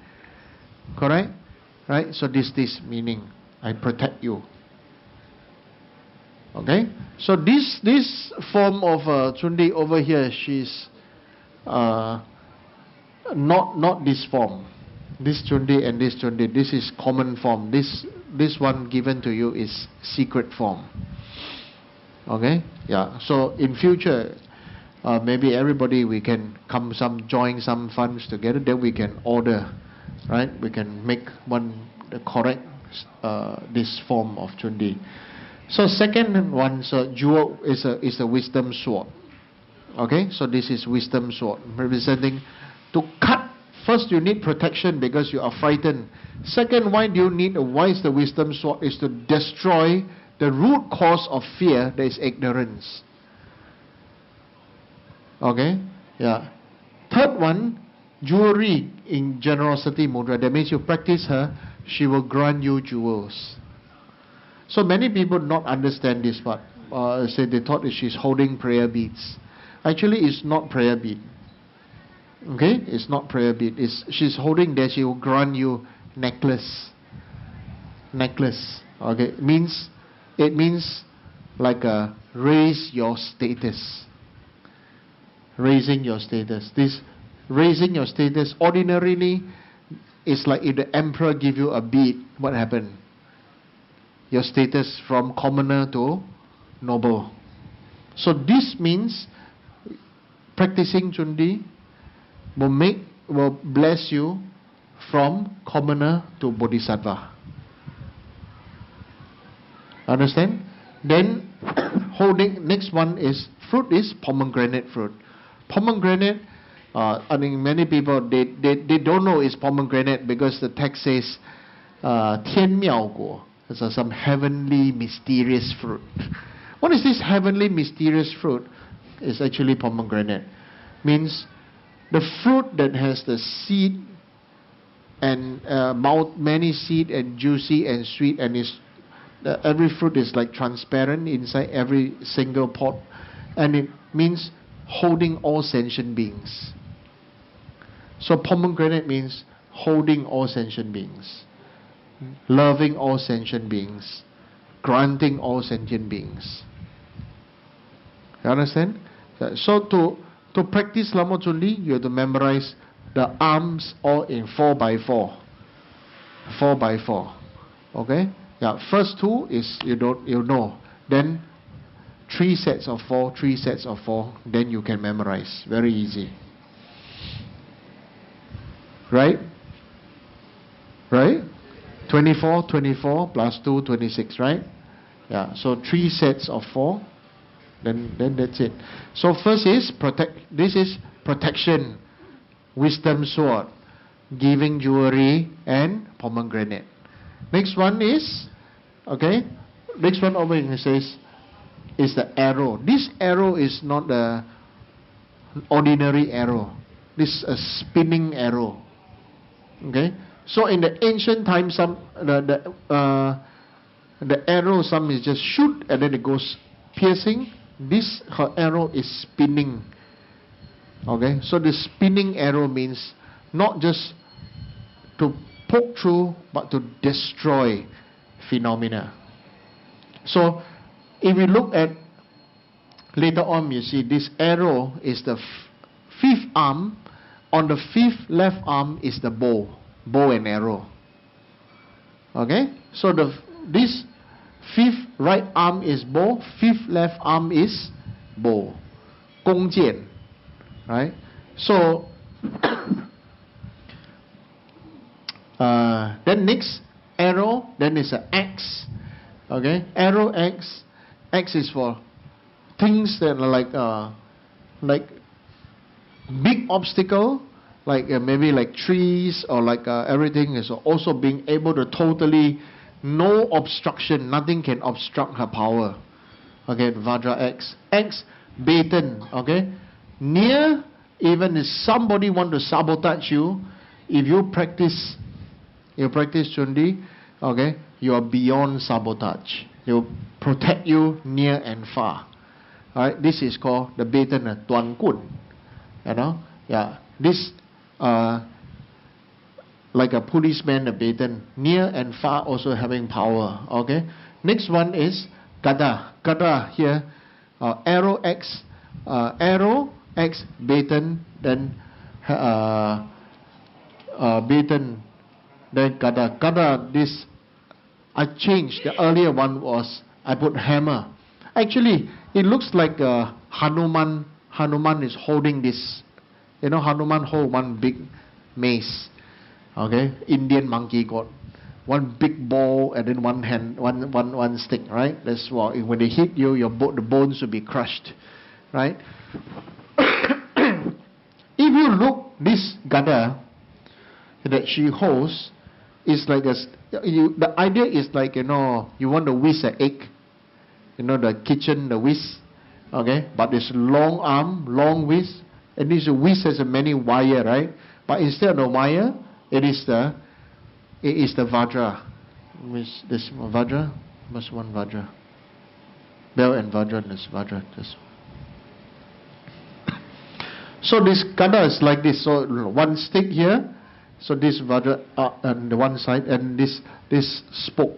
Correct? Right? So this meaning, I protect you. Okay? So this form of Chundi over here, she's not this form. This Chundi and this Chundi, this is common form. This one given to you is secret form. Okay? Yeah. So in future, maybe everybody we can join some funds together. Then we can order, right? We can make the correct this form of Chundi. So second one, so jewel is a wisdom sword. Okay? So this is wisdom sword representing to cut. First, you need protection because you are frightened. Second, why is the wisdom sword? Is to destroy the root cause of fear, that is ignorance. Okay? Yeah. Third one, jewelry in generosity mudra. That means you practice her, she will grant you jewels. So many people not understand this part. Say they thought that she's holding prayer beads. Actually, it's not prayer bead. Okay, it's not prayer bead. She's holding there. She will grant you necklace. Okay, it means like raise your status. Raising your status. This raising your status ordinarily is like if the emperor give you a bead. What happened? Your status from commoner to noble. So this means practicing Chundi will bless you from commoner to bodhisattva. Understand? Then holding, next one is fruit is pomegranate fruit. Pomegranate, I think many people they don't know it's pomegranate because the text says 天妙果. It's some heavenly mysterious fruit. What is this heavenly mysterious fruit? It's actually pomegranate. Means the fruit that has the seed and many seed and juicy and sweet, and every fruit is like transparent inside every single pot, and it means holding all sentient beings. So pomegranate means holding all sentient beings, loving all sentient beings, granting all sentient beings. You understand? So to practice Lama Chunli, you have to memorize the arms all in 4x4. 4x4. Okay? Yeah. First two is you know. Then 3 sets of 4, 3 sets of 4. Then you can memorize. Very easy. Right? 24 plus 2, 26, right? Yeah. So 3 sets of 4. Then that's it. So first is this is protection, wisdom sword, giving jewelry, and pomegranate. Next one is, okay, next one over here says is the arrow. This arrow is not the ordinary arrow. This is a spinning arrow. Okay, so in the ancient times, the arrow, some is just shoot and then it goes piercing. This her arrow is spinning. Okay, so the spinning arrow means not just to poke through, but to destroy phenomena. So if we look at later on, you see this arrow is the 5th arm. On the 5th left arm is the bow and arrow. Okay, so this 5th right arm is bow, 5th left arm is bow, 弓箭, right? So then next arrow, then is an axe. Okay, arrow, axe is for things that are like big obstacle, like maybe like trees or like everything is also being able to totally no obstruction, nothing can obstruct her power. Okay, Vajra axe baton. Okay, near, even if somebody want to sabotage you, if you practice Chundi, okay, you are beyond sabotage. You protect you near and far. Alright, this is called the baton, Tuan Kun. You know, yeah, this like a policeman, a baton, near and far also having power. Okay, next one is Gada. Gada here, arrow X, baton, then baton, then Gada. Gada, this I changed. The earlier one was I put hammer. Actually, it looks like Hanuman. Hanuman is holding this. You know, Hanuman hold one big mace. Okay, Indian monkey god, one big ball and then one hand, one stick. Right. That's why when they hit you, the bones will be crushed. Right. If you look, this Gada that she holds is like the idea is like, you know, you want to whisk an egg. You know, the kitchen, the whisk. Okay, but it's long arm, long whisk, and this whisk has a many wire, right? But instead of the wire, it is the Vajra. This Vajra, must one Vajra. Bell and Vajra, this Vajra. This. So this gada is like this. So one stick here. So this vajra on the one side, and this spoke.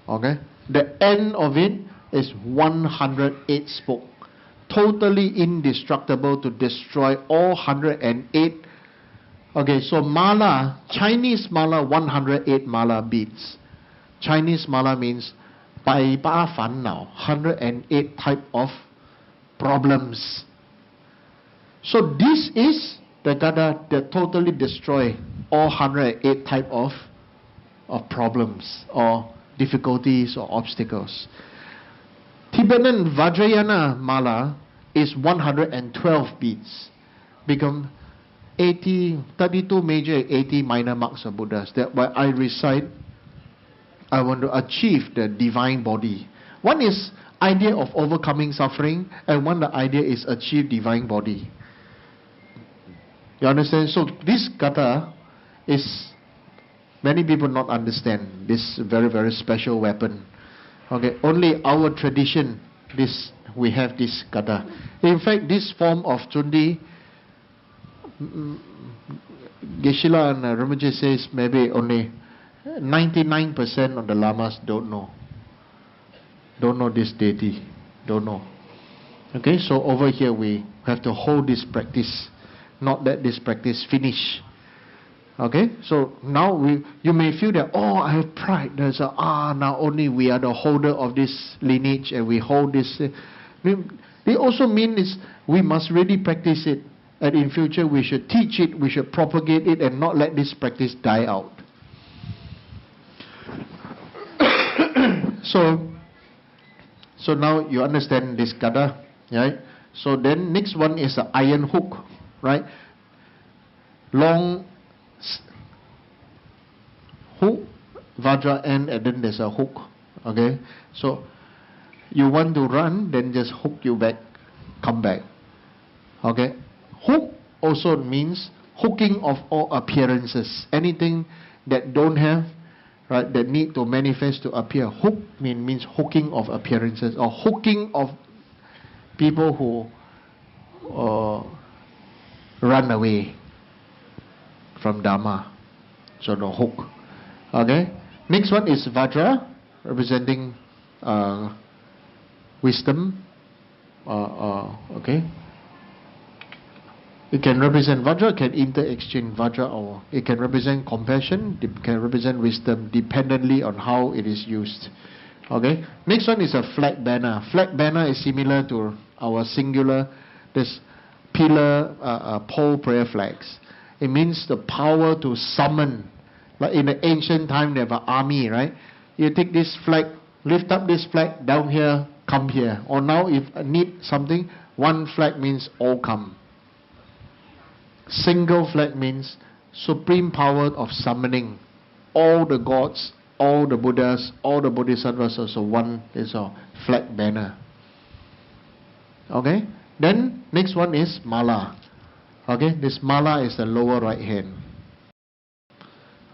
Okay. The end of it is 108 spoke. Totally indestructible to destroy all 108. Okay, so mala, Chinese mala, 108 mala beads. Chinese mala means 百八烦恼, 108 type of problems. So this is the gada that totally destroy all 108 type of problems or difficulties or obstacles. Tibetan Vajrayana mala is 112 beads. Become 32 major, 80 minor marks of Buddhas. That when I recite, I want to achieve the divine body. One is idea of overcoming suffering, and one the idea is achieve divine body. You understand? So this kata is, many people not understand this very, very special weapon. Okay, only our tradition, we have this kata. In fact, this form of chundi, Geshe-la and Rinpoche says maybe only 99% of the lamas don't know this deity, don't know. Okay, so over here we have to hold this practice, not let this practice finish. Okay, so now you may feel that, oh, I have pride. There's now only we are the holder of this lineage and we hold this. They also mean is we must really practice it, and in future we should teach it, we should propagate it, and not let this practice die out. So now you understand this kata, right? So then next one is the iron hook, right? Long hook, vajra end, and then there's a hook. Okay, so you want to run, then just hook you back, come back. Okay, hook also means hooking of all appearances. Anything that don't have, right, that need to manifest to appear. Hook means hooking of appearances, or hooking of people who run away from Dharma. So the hook. Okay. Next one is vajra, representing wisdom. Okay. It can represent vajra, can inter-exchange vajra, or it can represent compassion, it can represent wisdom, dependently on how it is used. Okay. Next one is a flag banner. Flag banner is similar to our singular, this pillar, pole prayer flags. It means the power to summon. Like in the ancient time, they have an army, right? You take this flag, lift up this flag, down here, come here. Or now, if I need something, one flag means all come. Single flag means supreme power of summoning all the gods, all the Buddhas, all the Bodhisattvas. So one is a flag banner. Okay. Then next one is mala. Okay, this mala is the lower right hand.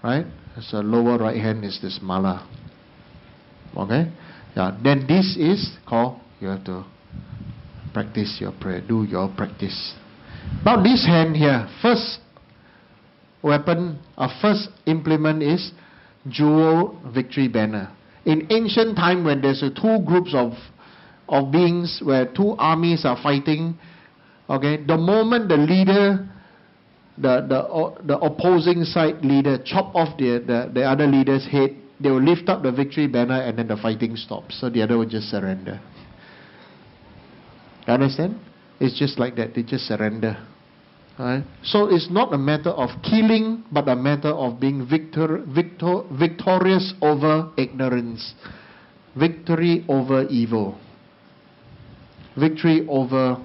Right? So lower right hand is this mala. Okay? Yeah. Then this is called, you have to practice your prayer, do your practice. Now this hand here, first weapon, first implement is jewel victory banner. In ancient time, when there's two groups of beings, where two armies are fighting, okay, the moment the leader, the opposing side leader chop off the other leader's head, they will lift up the victory banner, and then the fighting stops. So the other will just surrender. You understand? It's just like that. They just surrender. Right? So it's not a matter of killing, but a matter of being victorious over ignorance. Victory over evil. Victory over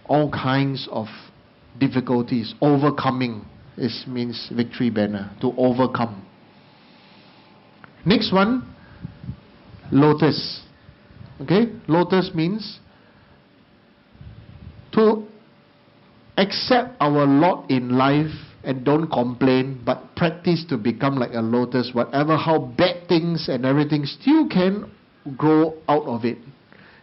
all kinds of difficulties. Overcoming means victory banner. To overcome. Next one, lotus. Okay? Lotus means to accept our lot in life and don't complain, but practice to become like a lotus. Whatever, how bad things and everything, still can grow out of it.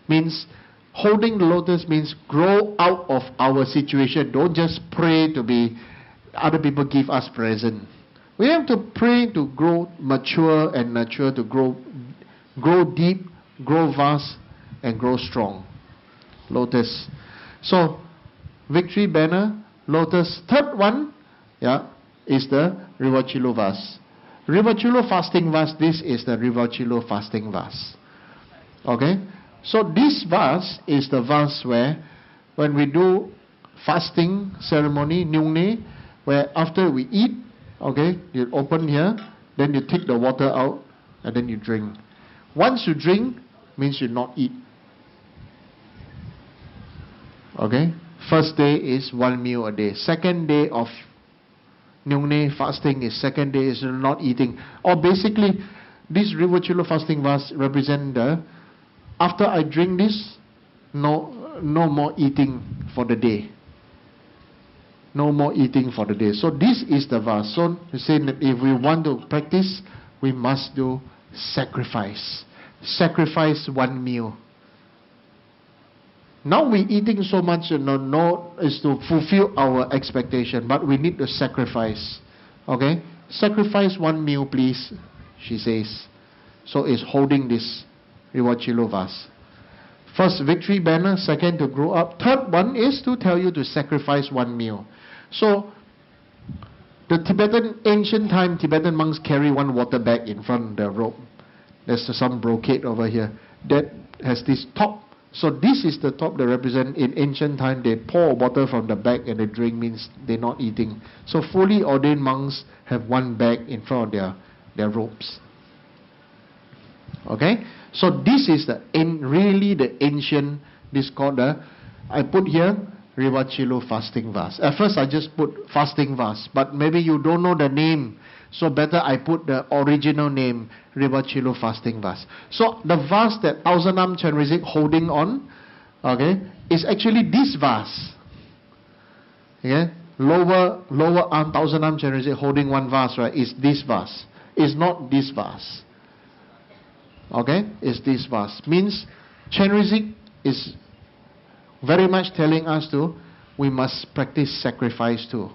Means holding the lotus means grow out of our situation. Don't just pray to be other people give us present. We have to pray to grow mature and nurture, to grow deep, grow vast, and grow strong. Lotus. So, victory banner, lotus. Third one, is the Rivachilo vase. Rivachilo fasting vase. This is the Rivachilo fasting vase. Okay. So this vase is the vase where, when we do fasting ceremony, nyungne, where after we eat, okay, you open here, then you take the water out, and then you drink. Once you drink, means you not eat. Okay? First day is 1 meal a day. Second day of nyungne fasting is second day is not eating. Or basically, this Rivachilo fasting vase represent the, after I drink this, no more eating for the day. No more eating for the day. So this is the vase. So you say that if we want to practice, we must do sacrifice. Sacrifice 1 meal. Now we're eating so much, is to fulfill our expectation, but we need to sacrifice. Okay? Sacrifice 1 meal, please, she says. So it's holding this Rivachilo vase. First, victory banner. Second, to grow up. Third one is to tell you to sacrifice 1 meal. So, the ancient time, Tibetan monks carry 1 water bag in front of their robe. There's some brocade over here that has this top. So this is the top that represent, in ancient time, they pour water from the bag and they drink, means they're not eating. So fully ordained monks have 1 bag in front of their robes. Okay? So this is really the ancient, this called I put here, Rivachilo fasting vase. At first I just put fasting vase, but maybe you don't know the name, so better I put the original name, Rivachilo fasting vase. So the vase that Thousand Arm Chenrezig holding on, okay, is actually this vase. Okay? Lower arm, Thousand Arm Chenrezig holding 1 vase, right, is this vase. It's not this vase. Okay? It's this vase. Means Chenrezig is very much telling us we must practice sacrifice too.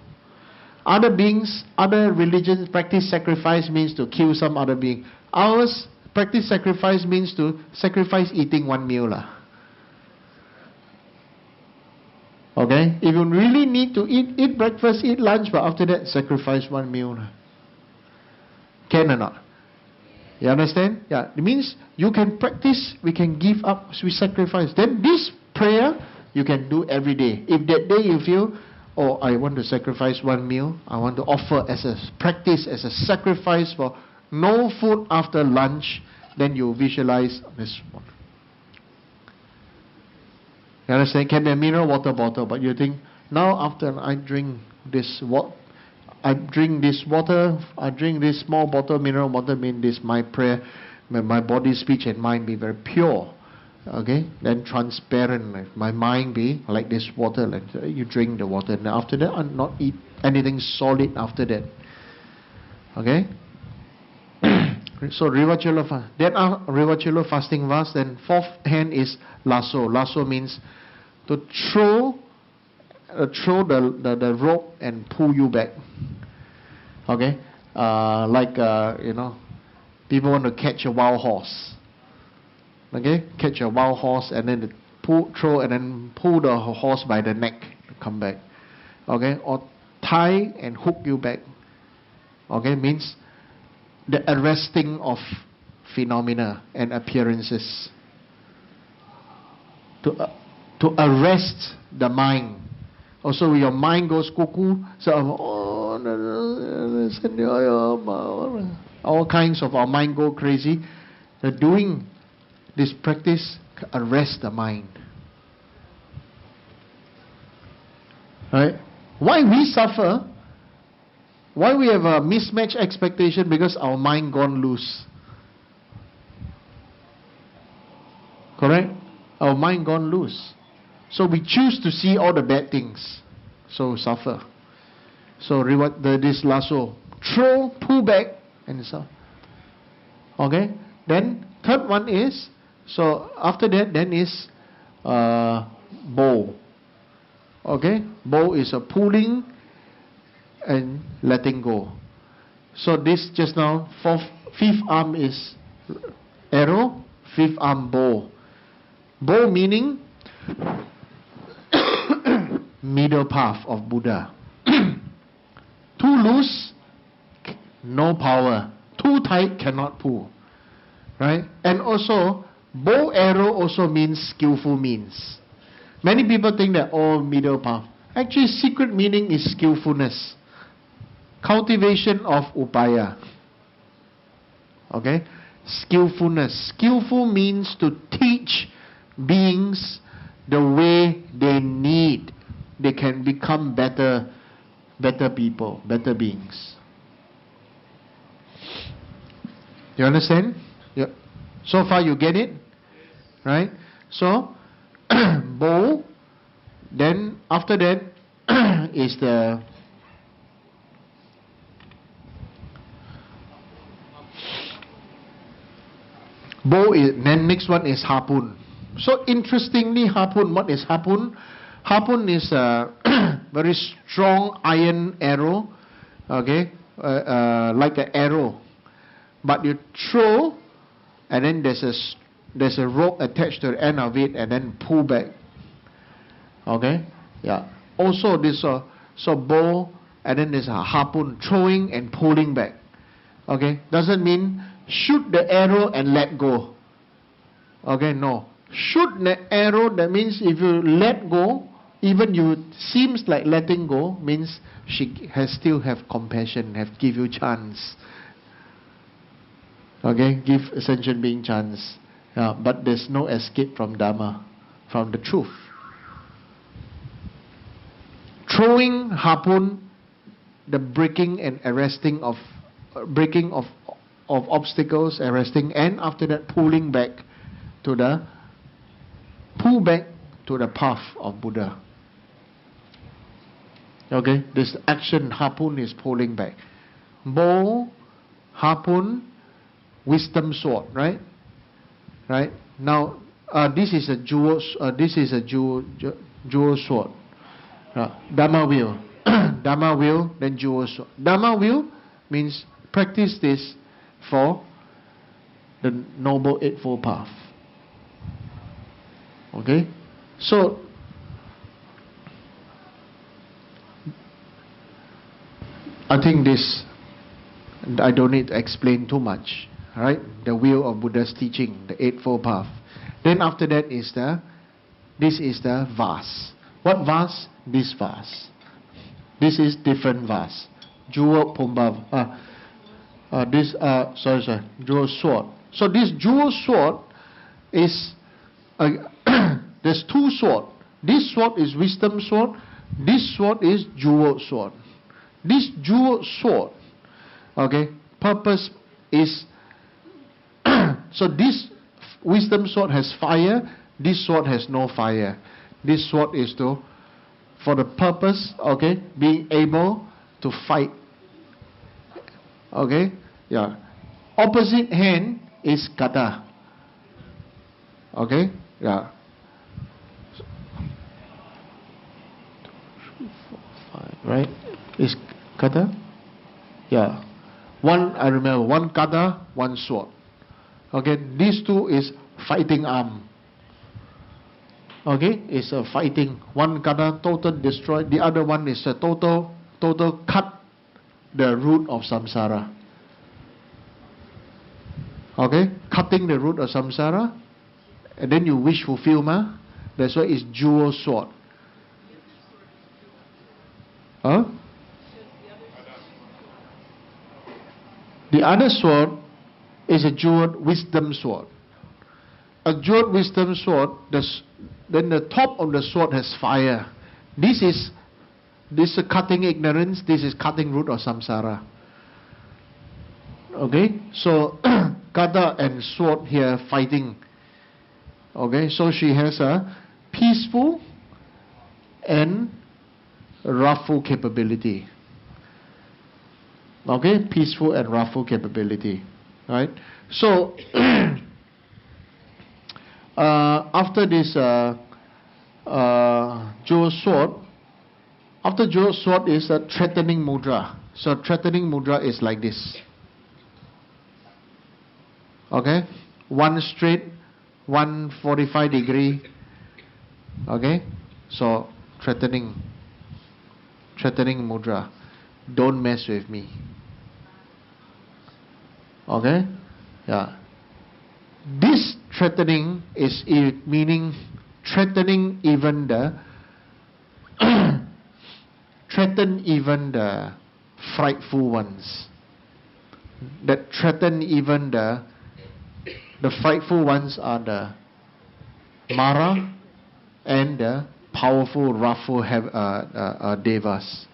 Other beings, other religions practice sacrifice means to kill some other being. Ours, practice sacrifice means to sacrifice eating 1 meal. Okay? If you really need to eat breakfast, eat lunch, but after that, sacrifice 1 meal. Can or not? You understand? Yeah. It means you can practice, we can give up, we sacrifice. Then this prayer, you can do every day. If that day you feel, I want to sacrifice 1 meal, I want to offer as a practice, as a sacrifice for no food after lunch, then you visualize this one. You understand? It can be a mineral water bottle, but you think, now after I drink this water, I drink this small bottle, mineral water, mean this, my prayer, my body, speech and mind be very pure. Okay, then transparent, my mind be like this water, like you drink the water, and after that I not eat anything solid after that. Okay. So Rivachilo fasting vase. Then 4th hand is lasso. Lasso means to throw the rope and pull you back. Okay, people want to catch a wild horse. Okay, catch a wild horse and then throw and then pull the horse by the neck to come back. Okay, or tie and hook you back. Okay, means the arresting of phenomena and appearances. To arrest the mind. Also, your mind goes cuckoo. So, all kinds of our mind go crazy. Doing this practice arrests the mind. Right? Why we suffer? Why we have a mismatched expectation? Because our mind gone loose. Correct? Our mind gone loose. So we choose to see all the bad things. So suffer. So this lasso. Throw, pull back, and so. Okay? Then third one is, so after that, then is bow. Okay, bow is a pulling and letting go. So this just now, fifth arm is arrow, fifth arm bow. Bow meaning middle path of Buddha. Too loose, no power. Too tight, cannot pull. Right? And also, bow arrow also means skillful means. Many people think that, oh, middle path. Actually, secret meaning is skillfulness. Cultivation of upaya. Okay? Skillfulness. Skillful means to teach beings the way they need. They can become better people, better beings. You understand? Yeah. So far you get it? Right? So, bow. Then after that is the bow. Then next one is harpoon. So interestingly, harpoon. What is harpoon? Harpoon is a very strong iron arrow. Okay, like an arrow, but you throw, and then there's a rope attached to the end of it, and then pull back. Okay, yeah. Also this so bow, and then there's a harpoon, throwing and pulling back. Okay, doesn't mean shoot the arrow and let go. Okay, no. Shoot the arrow, that means if you let go, even you seems like letting go, means she has still have compassion, have give you chance. Okay, give ascension being chance. But there's no escape from Dharma, from the truth. Throwing harpoon, the breaking and arresting of obstacles, arresting, and after that pull back to the path of Buddha. Okay, this action, harpoon, is pulling back. Bow, harpoon, wisdom sword, right? Right. Now, this is a jewel. This is a jewel sword. Dharma wheel, Dharma wheel, then jewel sword. Dharma wheel means practice this for the Noble Eightfold Path. Okay, so I think this, I don't need to explain too much, right? The wheel of Buddha's teaching, the Eightfold Path. Then after that is this is the vase. What vase? This vase. This is different vase. Jewel Pumbab. Jewel sword. So this jewel sword is there's two swords. This sword is wisdom sword. This sword is jewel sword. This jewel sword, okay, purpose is so this wisdom sword has fire. This sword has no fire. This sword is for the purpose, okay, being able to fight. Okay, yeah. Opposite hand is kata. Okay, yeah. 2, 3, 4, 5, right? Is kata? Yeah. One, I remember, one kata, one sword. Okay, these two is fighting arm. Okay, it's a fighting. One kata total destroy, the other one is a total cut the root of samsara. Okay, cutting the root of samsara, and then you wish fulfillment. That's why it's jewel sword. Huh? The other sword is a jeweled wisdom sword. A jeweled wisdom sword, then the top of the sword has fire. This is cutting ignorance, this is cutting root of samsara. Okay, so kata and sword here fighting. Okay, so she has a peaceful and wrathful capability. Okay, peaceful and wrathful capability. Right? So after this jewel sword. After jewel sword is a threatening mudra. So threatening mudra is like this. Okay? One straight, 145 degree. Okay? So threatening mudra. Don't mess with me. Okay? Yeah. This threatening is meaning threatening even the threaten even the frightful ones. That threaten even the frightful ones are the Mara and the powerful, wrathful devas.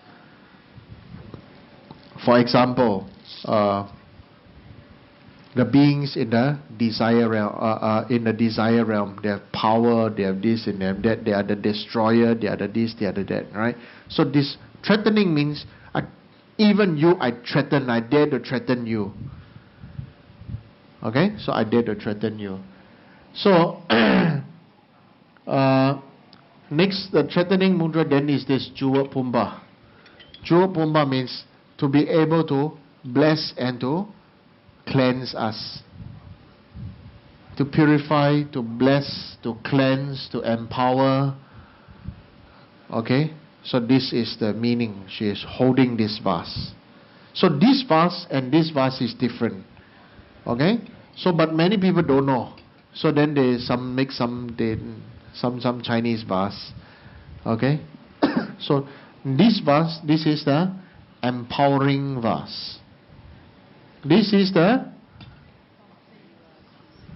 For example, the beings in the desire realm, they have power, they have this and they have that, they are the destroyer, they are the this, they are the that, right? So this threatening means, even you I threaten, I dare to threaten you. Okay? So I dare to threaten you. So, next, the threatening mudra then is this Juva Pumba. Juva Pumba means to be able to bless and to cleanse us. To purify, to bless, to cleanse, to empower. Okay? So this is the meaning. She is holding this vase. So this vase and this vase is different. Okay? So but many people don't know. So then they make some Chinese vase. Okay? So this vase, this is the empowering vase. This is the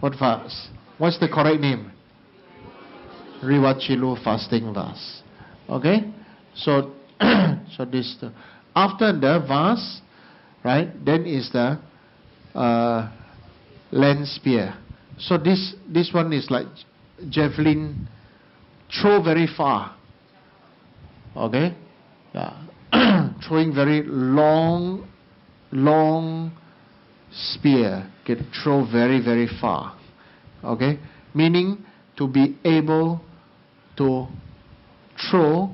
what vase? What's the correct name? Riwachilu fasting vase. Okay? So so this after the vase, right? Then is the land spear. So this one is like javelin, throw very far. Okay? Yeah. Throwing very long spear, can throw very, very far. Okay? Meaning to be able to throw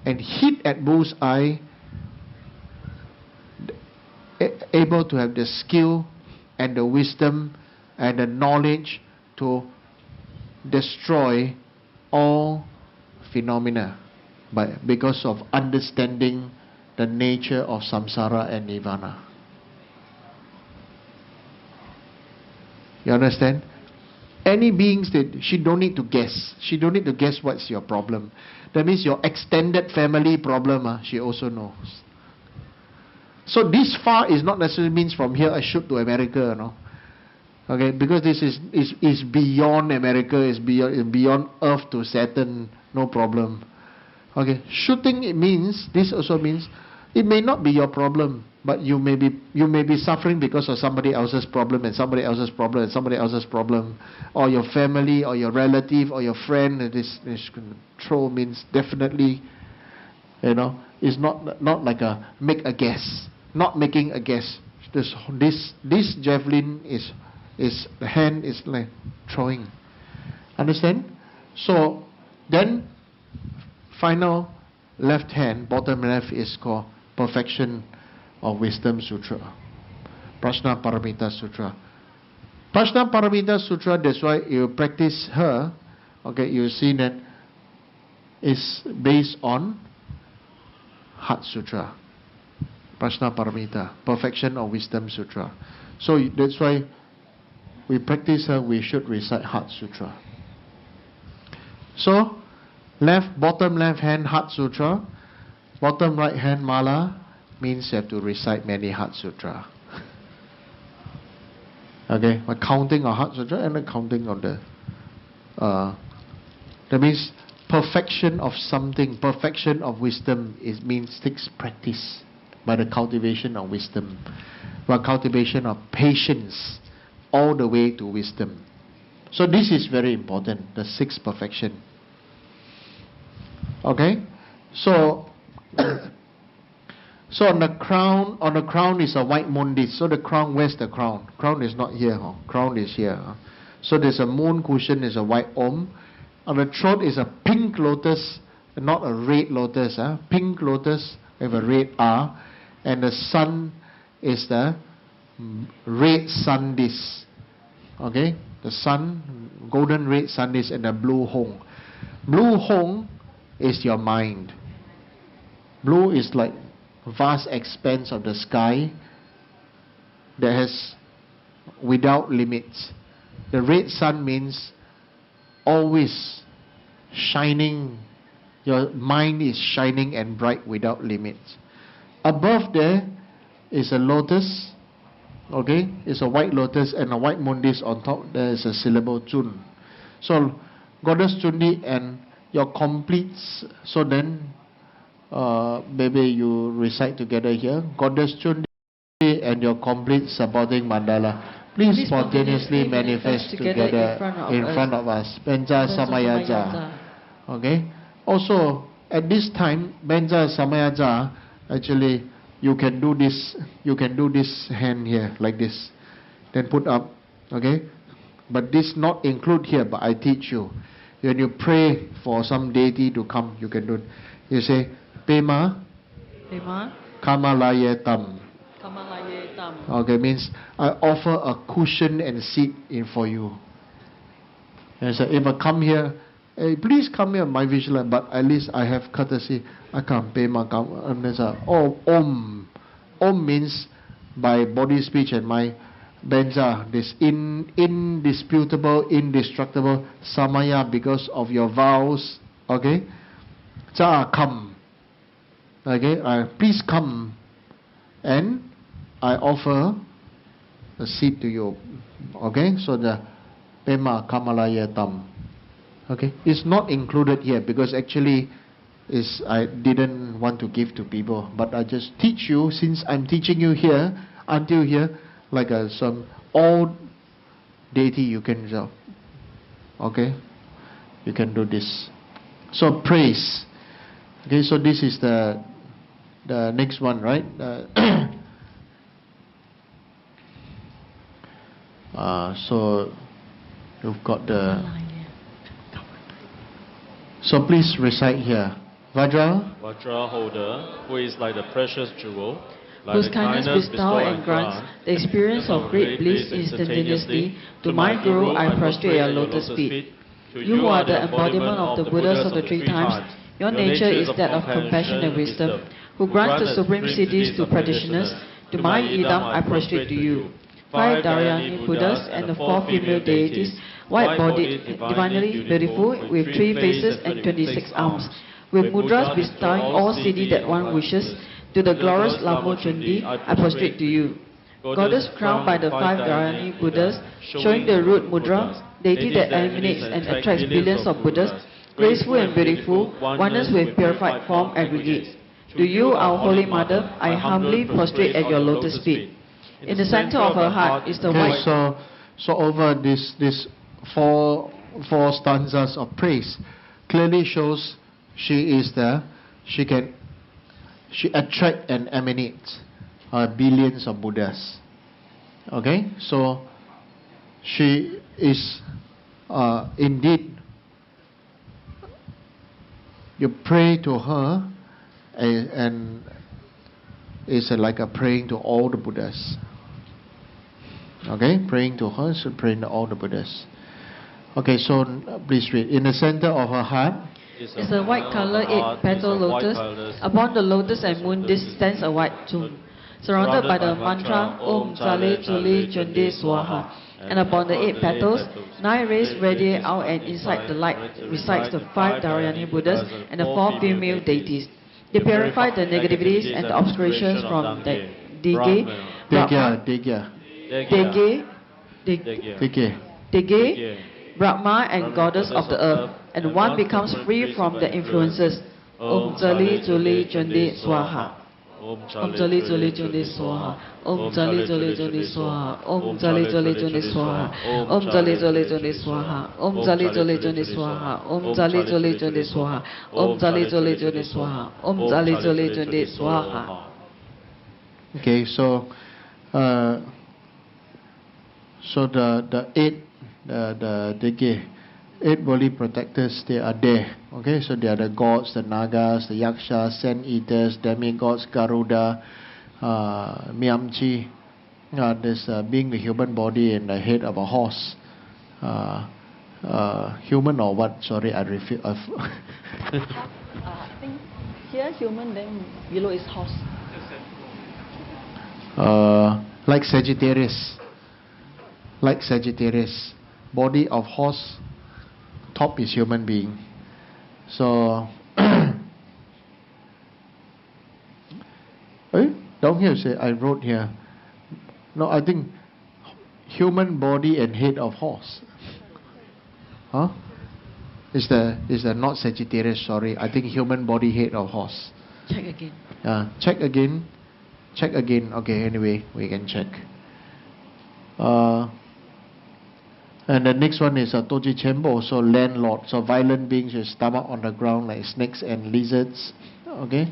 and hit at bullseye, able to have the skill and the wisdom and the knowledge to destroy all phenomena because of understanding the nature of samsara and nirvana. You understand? Any beings that she don't need to guess. She don't need to guess what's your problem. That means your extended family problem, she also knows. So this far is not necessarily means from here I shoot to America, no. Okay, because this is beyond America, is beyond Earth to Saturn, no problem. Okay, shooting this also means it may not be your problem, but you may be suffering because of somebody else's problem and somebody else's problem and somebody else's problem, or your family or your relative or your friend. This throw means definitely, it's not like make a guess, not making a guess. This javelin is the hand is like throwing. Understand? So then final left hand, bottom left, is called Perfection of Wisdom Sutra. Prajna Paramita Sutra. Prajna Paramita Sutra, that's why you practice her, okay, you see that is based on Heart Sutra. Prajna Paramita, Perfection of Wisdom Sutra. So that's why we practice her, we should recite Heart Sutra. So, bottom left hand Heart Sutra, bottom right hand Mala, means you have to recite many Heart Sutra. Okay, but counting on Heart Sutra and the counting on the that means perfection of something, perfection of wisdom takes practice by the cultivation of wisdom, by cultivation of patience, all the way to wisdom. So this is very important, the sixth perfection. Okay? So on the crown is a white moon disk. So the crown, where's the crown? Crown is not here. Crown is here. So there's a moon cushion, there's a white om. On the throat is a pink lotus, not a red lotus. Pink lotus with a red R. And the sun is the red sun disk. Okay? The sun, golden red sun disk, and the blue hong. Blue hong is your mind. Blue is like vast expanse of the sky that has without limits. The red sun means always shining. Your mind is shining and bright without limits. Above there is a lotus. Okay, it's a white lotus and a white moon disk on top. There is a syllable chun. So Goddess Chundi and your completes. So then maybe you recite together here. Goddess Chundi and your complete supporting mandala. Please spontaneously manifest together in front of us. Benja Samayaja. Okay. Also, at this time, Benja Samayaja, actually, you can do this. You can do this hand here like this. Then put up. Okay. But this not include here. But I teach you. When you pray for some deity to come, you can do it. You say, Pema, Kamalayetam. Okay, means I offer a cushion and seat in for you. And say, if I come here, hey, please come here, my vigilant, but at least I have courtesy. I come, Pema, come. And there's a, Om. Om means by body, speech, and mind. Benja, this indisputable, indestructible Samaya, because of your vows. Okay? Cha, come. Okay? Please come. And I offer a seat to you. Okay? So the Pema Kamalaya Tam. Okay? It's not included here because actually I didn't want to give to people. But I just teach you, since I'm teaching you here, until here, like some old deity you can, okay? You can do this. So praise. Okay, so this is the next one, right? So you've got the. So please recite here. Vajra holder, who is like the precious jewel, whose kindness bestow and grants the experience of great bliss instantaneously. To my Guru I prostrate at lotus feet. You who are the embodiment of the Buddhas of the three times, your nature is that of compassion and wisdom, who grants the supreme siddhis to practitioners. To my Idam I prostrate to you. 5 Dharayani Buddhas and the 4 female deities, white-bodied, divinely beautiful, with 3 faces and 26 arms, with mudras bestowing all siddhi that one wishes. To the glorious Lamo Chundi, I prostrate to you. Goddess crowned by the 5 Dharayani Buddhas, showing the root mudra, deity that emanates and attracts billions of Buddhas, graceful and beautiful, oneness with purified form aggregates. To you, our Holy Mother, I humbly prostrate at your lotus feet. In the center of her heart is the white. So over this 4 stanzas of praise, clearly shows she attract and emanates billions of Buddhas. Okay, so she is indeed. You pray to her, and it's like a praying to all the Buddhas. Okay, praying to her, so praying to all the Buddhas. Okay, so please read. In the center of her heart is a white color 8-petal lotus. Upon the lotus and moon disk stands a white tomb, surrounded by the mantra Om Zale Chuli Chundi Swaha. And upon the 8 petals, 9 rays radiate out, and inside the light resides the 5 Dharayani Buddhas and the 4 female deities. They purify the negativities and the obscurations from the Dege, Brahma and Goddess of the earth, and one becomes free from the influences. Om Zali Juli Chundi Swaha. Om Jali Jali Chundi Swaha. Om Jali Jali Chundi Swaha. Om Jali Jali Chundi Swaha. Om Jali Jali Chundi Swaha. Om Jali Jali Chundi Swaha. Om Jali Jali Chundi Swaha. Om Jali Jali Chundi Swaha. Om Jali Jali Chundi Swaha. Okay, so the 8 the 8 worldly protectors, they are there. Okay, so they are the gods, the nagas, the yakshas, sand eaters, demigods, Garuda, Myamchi. This being the human body and the head of a horse. Human or what? Sorry, I refuse. I think here human, then below is horse. Like Sagittarius. Like Sagittarius. Body of horse, top is human being. So, down here say, I wrote here. No, I think human body and head of horse. Huh? Is the not Sagittarius? Sorry, I think human body, head of horse. Check again. Check again. Check again. Okay. Anyway, we can check. And the next one is Toji Chembo, so landlord, so violent beings with stomach on the ground like snakes and lizards. Okay.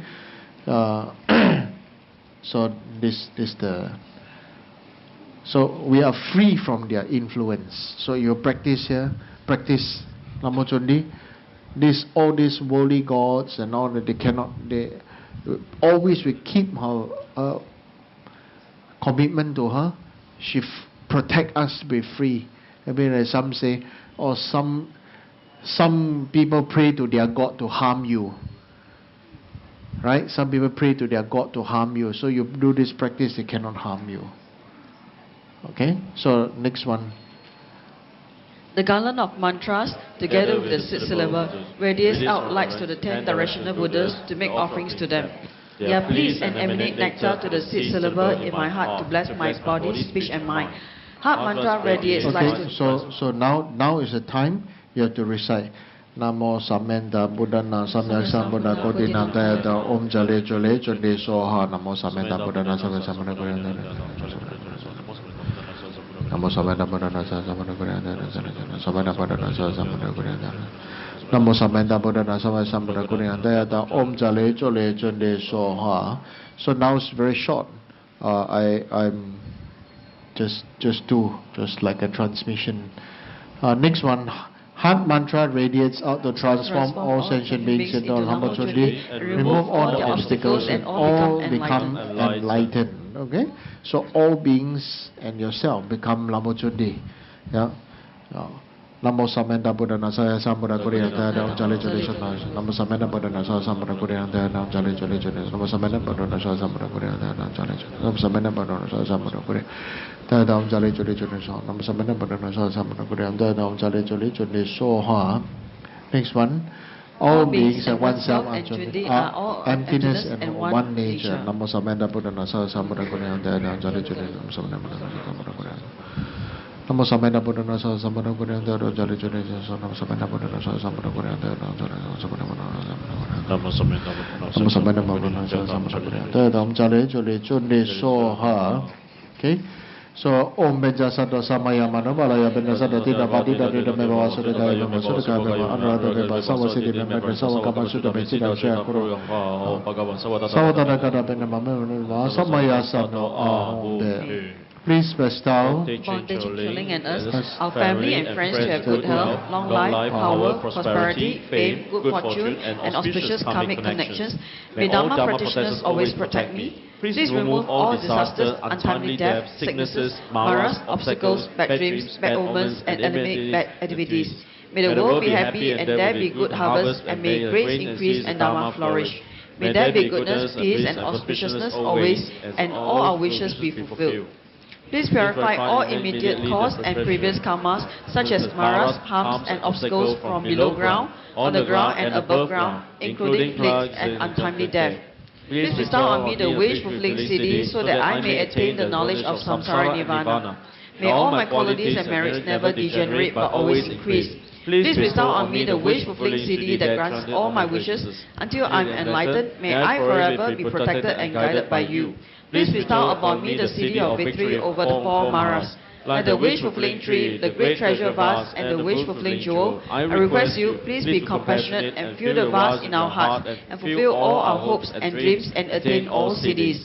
So so we are free from their influence. So you practice here, practice Namo Chundi. All these worldly gods and all that, they always we keep her commitment to her. She protect us to be free. I mean, like some say, or some people pray to their God to harm you. Right? Some people pray to their God to harm you. So you do this practice, they cannot harm you. Okay? So next one. The garland of mantras, together with the 6 syllable, radiates out lights to the 10 directional Buddhas to make offerings to them. They are pleased and emanate nectar to the 6 syllable in my heart to bless my body, speech and mind. Heart mantra radiates lights to... So now is the time you have to recite. Namo Samenta Buddhana Samyak Buddha Kodina Dayata Om Jale Jole Jode Soha Namo Samenta Buddhana Samyak Samana Kodina Namo Samenta Buddhana Samana Kodina Samana Buddhana Samana Kodina Namo Samenta Buddhana Samyak Samana Kodina Dayata Om Jale Jole Jode Soha. So now it's very short. I'm just like a transmission. Next one. Heart mantra radiates out to transform all sentient beings into Namo Chundi, remove all the obstacles and all become enlightened. Okay? So all beings and yourself become Namo Chundi. Yeah? Namo Samenta Buddha Nasaya Sambuddha Kurianta Dam Jale Jale Shana Namo Samenta Buddha Nasaya Sambuddha Kurianta Dam Jale Jale Jale Namo Samenta Buddha Nasaya Sambuddha Kurianta Dam Jale Jale Namo Samenta Buddha Nasaya Sambuddha Kurianta Dam Jale Jale Jale Namo Samenta Buddha Nasaya Sambuddha Kurianta Dam Jale Jale Jale Soha. Next one. All beings and oneself are emptiness and one nature. Namo Samenta Buddha Nasaya Sambuddha Kurianta Dam Jale Jale Namo Samenta Buddha Nasaya Sambuddha Kurianta Namo Samenta Buddha Nasaya Sambuddha Kurianta Dam Jale Jale Jale Namo Samenta Buddha Nasaya Sambuddha Kurianta Dam Jale Jale Namo Samenta Buddha Nasaya Sambuddha Kurianta Dam Jale Jale Jale Soha. Okay. So Om Benja Sato Samaya Manobalaya Benja Sato Tina Padida Dida Meva Suda Gaya Meva Suda Gaya Anurada Deva Sawa Sidi Meva Sawa Kama Suda Bechida Shaya Kuru Sawa Tanakada Benama Samaya Sano Ahonde. Please bestow bondage, Choling and us, our family and friends to have good health, long life, power, prosperity, fame, good fortune, and auspicious karmic connections. May Dharma practitioners always protect me. Please remove all disasters, untimely death, sicknesses, maras, obstacles, bad dreams, bad omens, and eliminate bad activities. May the world be happy and there be good harvest, and may grace increase and Dharma flourish. May there be goodness, peace, and auspiciousness always, and all our wishes be fulfilled. Please purify all immediate cause and previous karmas, such as maras, harms, and obstacles from below ground, on the ground, and above ground, including plagues and untimely death. Please bestow on me the wish-fulfilling siddhi so that I may attain the knowledge of samsara nirvana. May all my qualities and merits never degenerate but always increase. Please bestow on me the wish-fulfilling siddhi that grants all my wishes until I am enlightened. May I forever be protected and guided by you. Please bestow upon me the siddhi of victory over the 4 maras. Like the wish-fulfilling tree, the great treasure vase, and the wish-fulfilling jewel, I request you, please be compassionate and fill the vase in our hearts, and fulfill all our hopes and dreams, and attain all siddhis.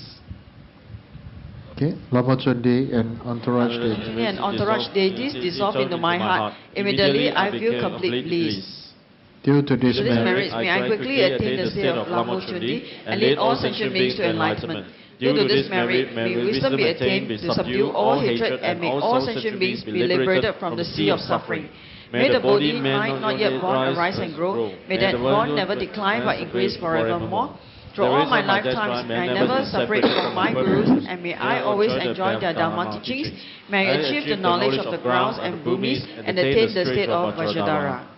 Okay, Lama Chundi and entourage deities. And entourage deities dissolve into my heart. Immediately I feel complete bliss. Due to this merit, may I quickly attain the state of Lama Chundi and lead all sentient beings to enlightenment. Due to this merit, may wisdom be attained to subdue all hatred and may all sentient beings be liberated from the sea of suffering. May the Bodhi mind not yet born arise and grow. May that born never decline but increase forevermore. Through all my lifetimes, may I never separate from my gurus, and may I always enjoy their Dharma teachings. May I achieve the knowledge of the grounds and bhumis and attain the state of Vajradhara.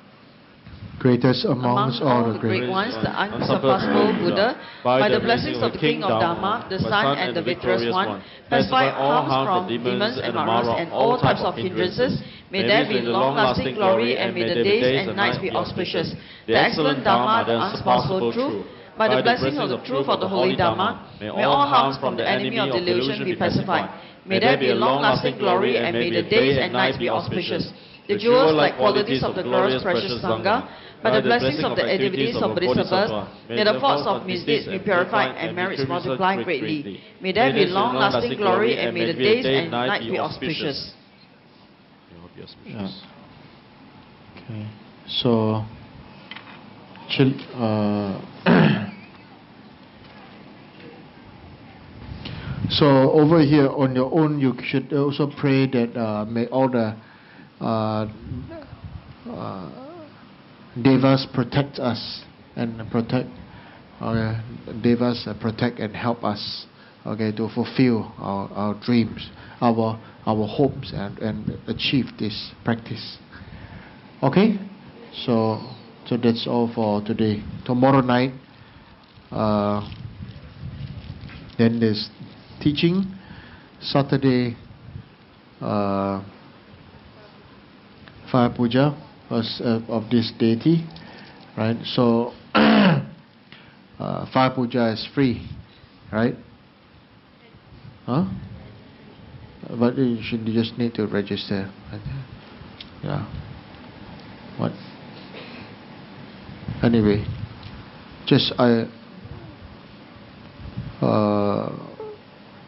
Greatest amongst all the great ones, the unsurpassable Buddha, by the blessings of the King of Dharma, the Sun and the Victorious One, pacify harms from demons and maras and all types of hindrances. May there be long-lasting glory, and may the days and nights be auspicious. The excellent Dharma, the unsurpassable truth, by the blessing of the truth of the Holy Dharma, may all harms from the enemy of delusion be pacified. May there be long-lasting glory, and may the days and nights be auspicious. The jewels-like qualities of the glorious precious Sangha, by the blessings of the activities of Bodhisattvas, may the faults of misdeeds be purified and merits multiply greatly. May there be long-lasting glory, and may the days and nights be auspicious. Yeah. Okay, so so over here on your own, you should also pray that may all the devas protect us and protect devas protect and help us, okay, to fulfill our dreams, our hopes, and achieve this practice. Okay, so that's all for today. Tomorrow night, then there's teaching. Saturday, fire puja of this deity, right? So fire puja is free, right? Huh? But you just need to register. Yeah. What? Anyway, just I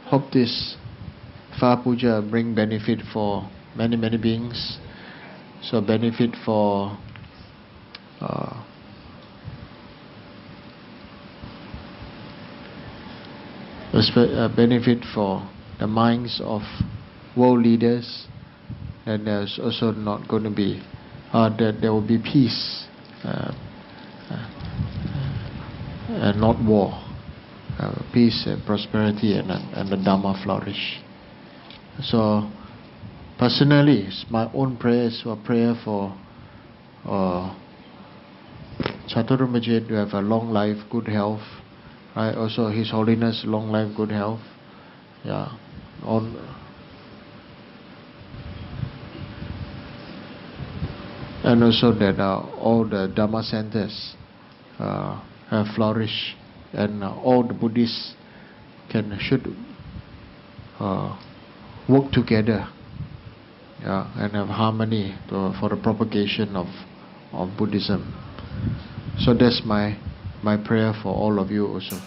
hope this fire puja bring benefit for many beings. So benefit for benefit for the minds of world leaders, and there's also not going to be that there will be peace and not war, peace and prosperity and the Dharma flourish. So personally, my own prayers were prayer for Chaturumajit to have a long life, good health, right? Also His Holiness, long life, good health. Yeah. And also that all the Dharma centers have flourished, and all the Buddhists should work together, and have harmony for the propagation of Buddhism. So that's my prayer for all of you also.